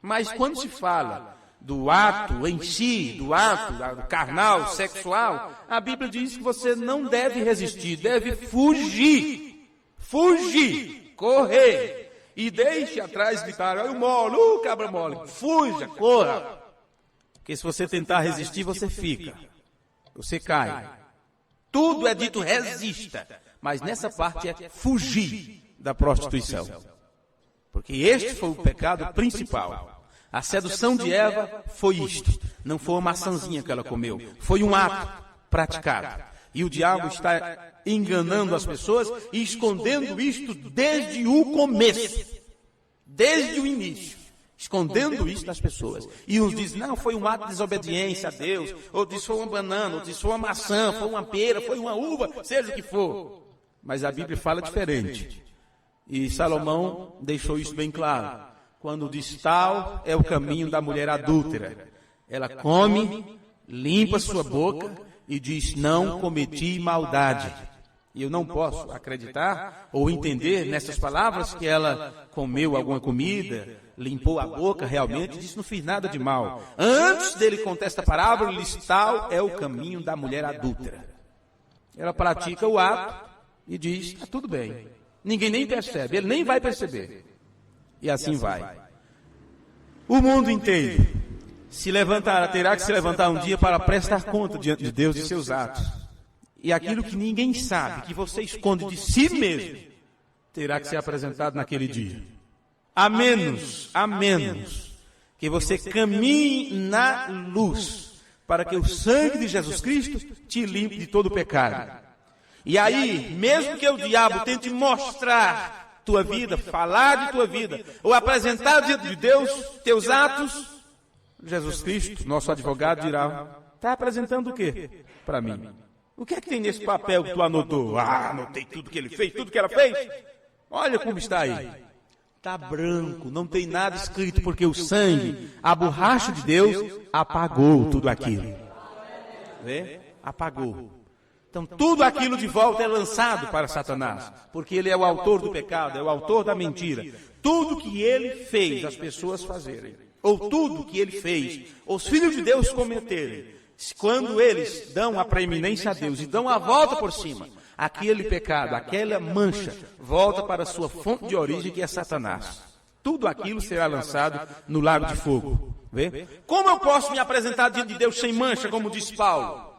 Speaker 2: Mas quando se fala do ato em si, do ato carnal, sexual, a Bíblia diz que você não deve resistir, deve fugir. Fugir, correr. E deixe atrás gritar, eu molo, cabra mole. Fuja, corra. Porque se você tentar resistir, você fica. Você cai. Tudo é dito resista. Mas nessa parte é fugir da prostituição. Porque este foi o pecado principal. A sedução de Eva foi isto. Não foi uma maçãzinha que ela comeu. Foi um ato praticado. E o diabo está enganando as pessoas e escondendo isto desde o começo. Desde o início. Escondendo isso das pessoas. E uns dizem, não, foi um ato de desobediência a Deus. Ou diz, foi uma banana, ou diz, foi uma maçã, foi uma pera, foi uma uva, seja o que for. Mas a Bíblia fala diferente. E Salomão deixou isso bem claro. Quando diz tal é o caminho da mulher adúltera. Ela come limpa sua boca e diz: não cometi maldade. E eu não posso acreditar ou entender nessas palavras que ela comeu alguma comida, limpou a boca realmente, disse: não fiz nada de mal. Antes dele contar esta parábola, ele diz: tal é o caminho da mulher adúltera. Ela pratica o ato e diz: está tudo bem. Ninguém nem percebe, ele nem vai perceber. E assim vai. O mundo inteiro terá que se levantar um dia para prestar conta diante de Deus de seus atos. E aquilo que ninguém sabe, que você esconde de si mesmo, terá que ser apresentado naquele dia. A menos que você caminhe na luz, para que o sangue de Jesus Cristo te limpe de todo o pecado. E aí, mesmo que o diabo tente mostrar tua vida, falar de tua vida, ou apresentar diante de Deus teus atos, Jesus Cristo, nosso advogado, dirá: está apresentando o quê para mim? O que é que tem nesse papel que tu anotou? Anotei tudo que ele fez, tudo que ela fez. Olha como está aí. Está branco, não tem nada escrito, porque o sangue, a borracha de Deus, apagou tudo aquilo. Vê? Apagou. Então tudo aquilo de volta é lançado para Satanás, porque ele é o autor do pecado, é o autor da mentira. Tudo que ele fez as pessoas fazerem, ou tudo que ele fez os filhos de Deus cometerem, quando eles dão a preeminência a Deus e dão a volta por cima, aquele pecado, aquela mancha, volta para a sua fonte de origem, que é Satanás. Tudo aquilo será lançado no lago de fogo. Vê? Como eu posso me apresentar diante de Deus sem mancha, como diz Paulo?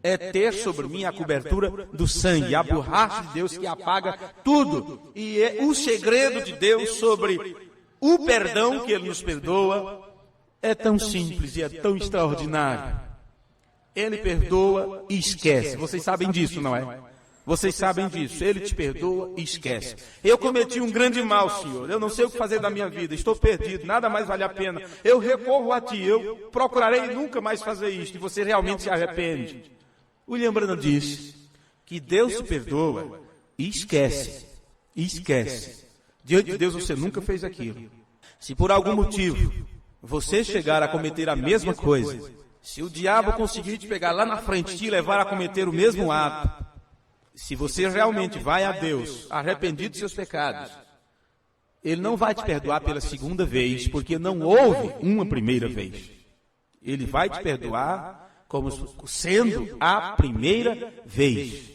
Speaker 2: É ter sobre mim a cobertura do sangue, a borracha de Deus que apaga tudo. E é o segredo de Deus sobre o perdão que Ele nos perdoa é tão simples e é tão extraordinário. Ele perdoa e esquece. Vocês sabem disso, não é? Vocês sabem disso. Ele te perdoa e esquece. Eu cometi um grande mal, Senhor. Eu não sei o que fazer da minha vida. Estou perdido. Nada mais vale a pena. Eu recorro a Ti. Eu procurarei nunca mais fazer isto. E você realmente se arrepende. William Branham disse que Deus te perdoa e esquece. E esquece. Diante de Deus você nunca fez aquilo. Se por algum motivo você chegar a cometer a mesma coisa, se o diabo conseguir te pegar lá na frente e te levar a cometer o mesmo ato, se você realmente vai a Deus arrependido dos seus pecados, Ele não vai te perdoar pela segunda vez, porque não houve uma primeira vez. Ele vai te perdoar como sendo a primeira vez.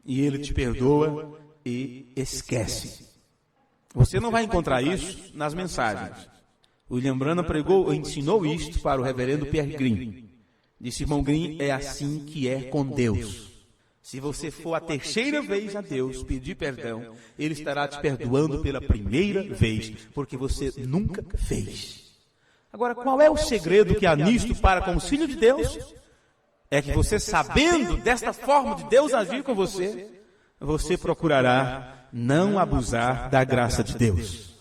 Speaker 2: E Ele te perdoa e esquece. Você não vai encontrar isso nas mensagens. William Branham ensinou isto para o reverendo Pierre Green. Disse: irmão Green, é assim que é com Deus. Se você for a terceira vez a Deus pedir perdão, Ele estará te perdoando pela primeira vez, porque você nunca fez. Agora, qual é o segredo que há nisto para com os filhos de Deus? É que você, sabendo desta forma de Deus agir com você, você procurará não abusar da graça de Deus.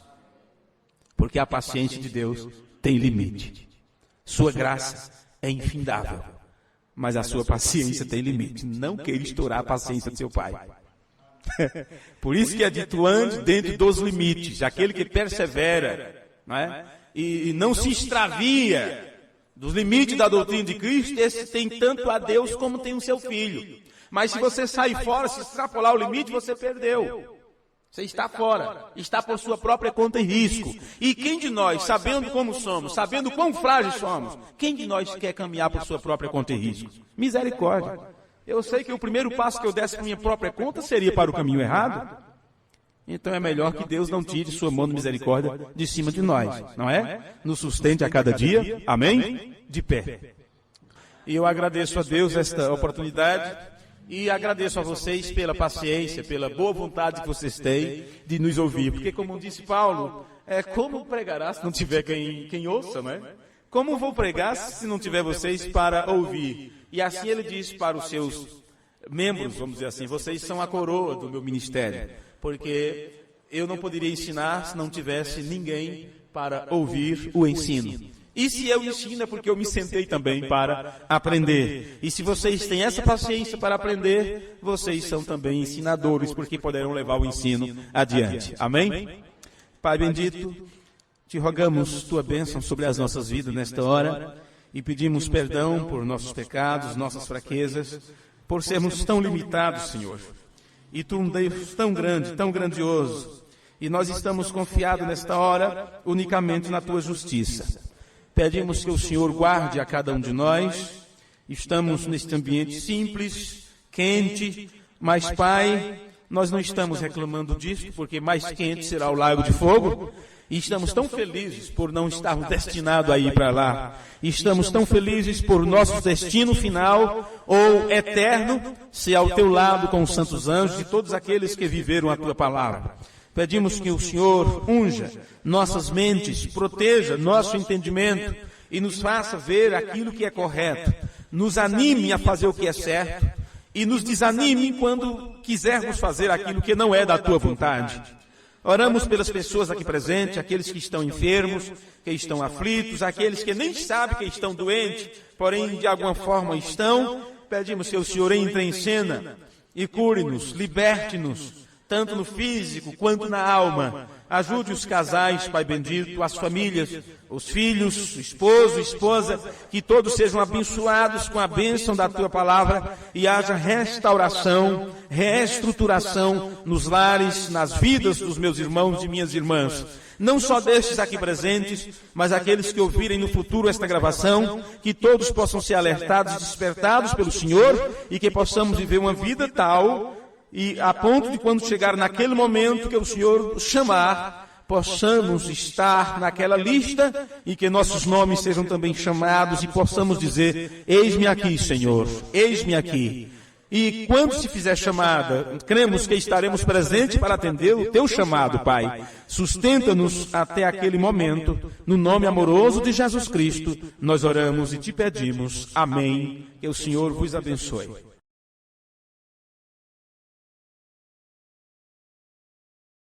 Speaker 2: Porque a paciência de Deus tem limite. Sua graça é infindável, mas a sua paciência tem limite. Não queira estourar a paciência do seu pai. Por isso que é dito: ande dentro dos limites. Aquele que persevera, não é? E não se extravia dos limites da doutrina de Cristo, esse tem tanto a Deus como tem o seu filho. Mas se você sair fora, se extrapolar o limite, você perdeu. Você está fora, está por sua própria conta e risco. E quem de nós, sabendo como somos, sabendo quão frágeis somos, quem de nós quer caminhar por sua própria conta e risco? Misericórdia. Eu sei que o primeiro passo que eu desse por minha própria conta seria para o caminho errado. Então é melhor que Deus não tire sua mão de misericórdia de cima de nós, não é? Nos sustente a cada dia, amém? De pé. E eu agradeço a Deus esta oportunidade. E agradeço a vocês pela paciência, pela boa vontade que vocês têm de nos ouvir. Porque, como disse Paulo, como pregará se não tiver quem ouça, não é? Como vou pregar se não tiver vocês para ouvir? E assim ele disse para os seus membros, vamos dizer assim: vocês são a coroa do meu ministério. Porque eu não poderia ensinar se não tivesse ninguém para ouvir o ensino. E se eu ensino é porque eu me sentei também para aprender. E se vocês têm essa paciência para aprender, vocês são também ensinadores, porque poderão levar o ensino adiante. Amém? Pai bendito, te rogamos tua bênção sobre as nossas vidas nesta hora. e pedimos perdão por nossos pecados, nossas fraquezas, por sermos tão limitados, Senhor. E Tu um Deus tão grande, tão grandioso, e nós estamos confiados nesta hora unicamente na Tua justiça. Pedimos que o Senhor guarde a cada um de nós. Estamos neste ambiente simples, quente, mas, Pai, nós não estamos reclamando disso, porque mais quente será o lago de fogo. E estamos tão felizes por não estarmos destinados a ir para lá. E estamos tão felizes por nosso destino final ou eterno ser ao Teu lado com os santos anjos e todos aqueles que viveram a Tua palavra. Pedimos que o Senhor unja nossas mentes, proteja nosso entendimento e nos faça ver aquilo que é correto. Nos anime a fazer o que é certo e nos desanime quando quisermos fazer aquilo que não é da Tua vontade. Oramos pelas pessoas aqui presentes, aqueles que estão enfermos, que estão aflitos, aqueles que nem sabem que estão doentes, porém de alguma forma estão. Pedimos que o Senhor entre em cena e cure-nos, liberte-nos, tanto no físico quanto na alma. Ajude os casais, Pai bendito, as famílias, os filhos, o esposo, esposa, que todos sejam abençoados com a bênção da Tua palavra e haja restauração, reestruturação nos lares, nas vidas dos meus irmãos e minhas irmãs. Não só destes aqui presentes, mas aqueles que ouvirem no futuro esta gravação, que todos possam ser alertados e despertados pelo Senhor e que possamos viver uma vida tal e a ponto de quando chegar naquele momento que o Senhor chamar, possamos estar naquela lista e que nossos nomes sejam também chamados e possamos dizer: eis-me aqui, Senhor, eis-me aqui. E quando se fizer chamada, cremos que estaremos presentes para atender o Teu chamado, Pai. Sustenta-nos até aquele momento. No nome amoroso de Jesus Cristo, nós oramos e Te pedimos. Amém. Que o Senhor vos abençoe.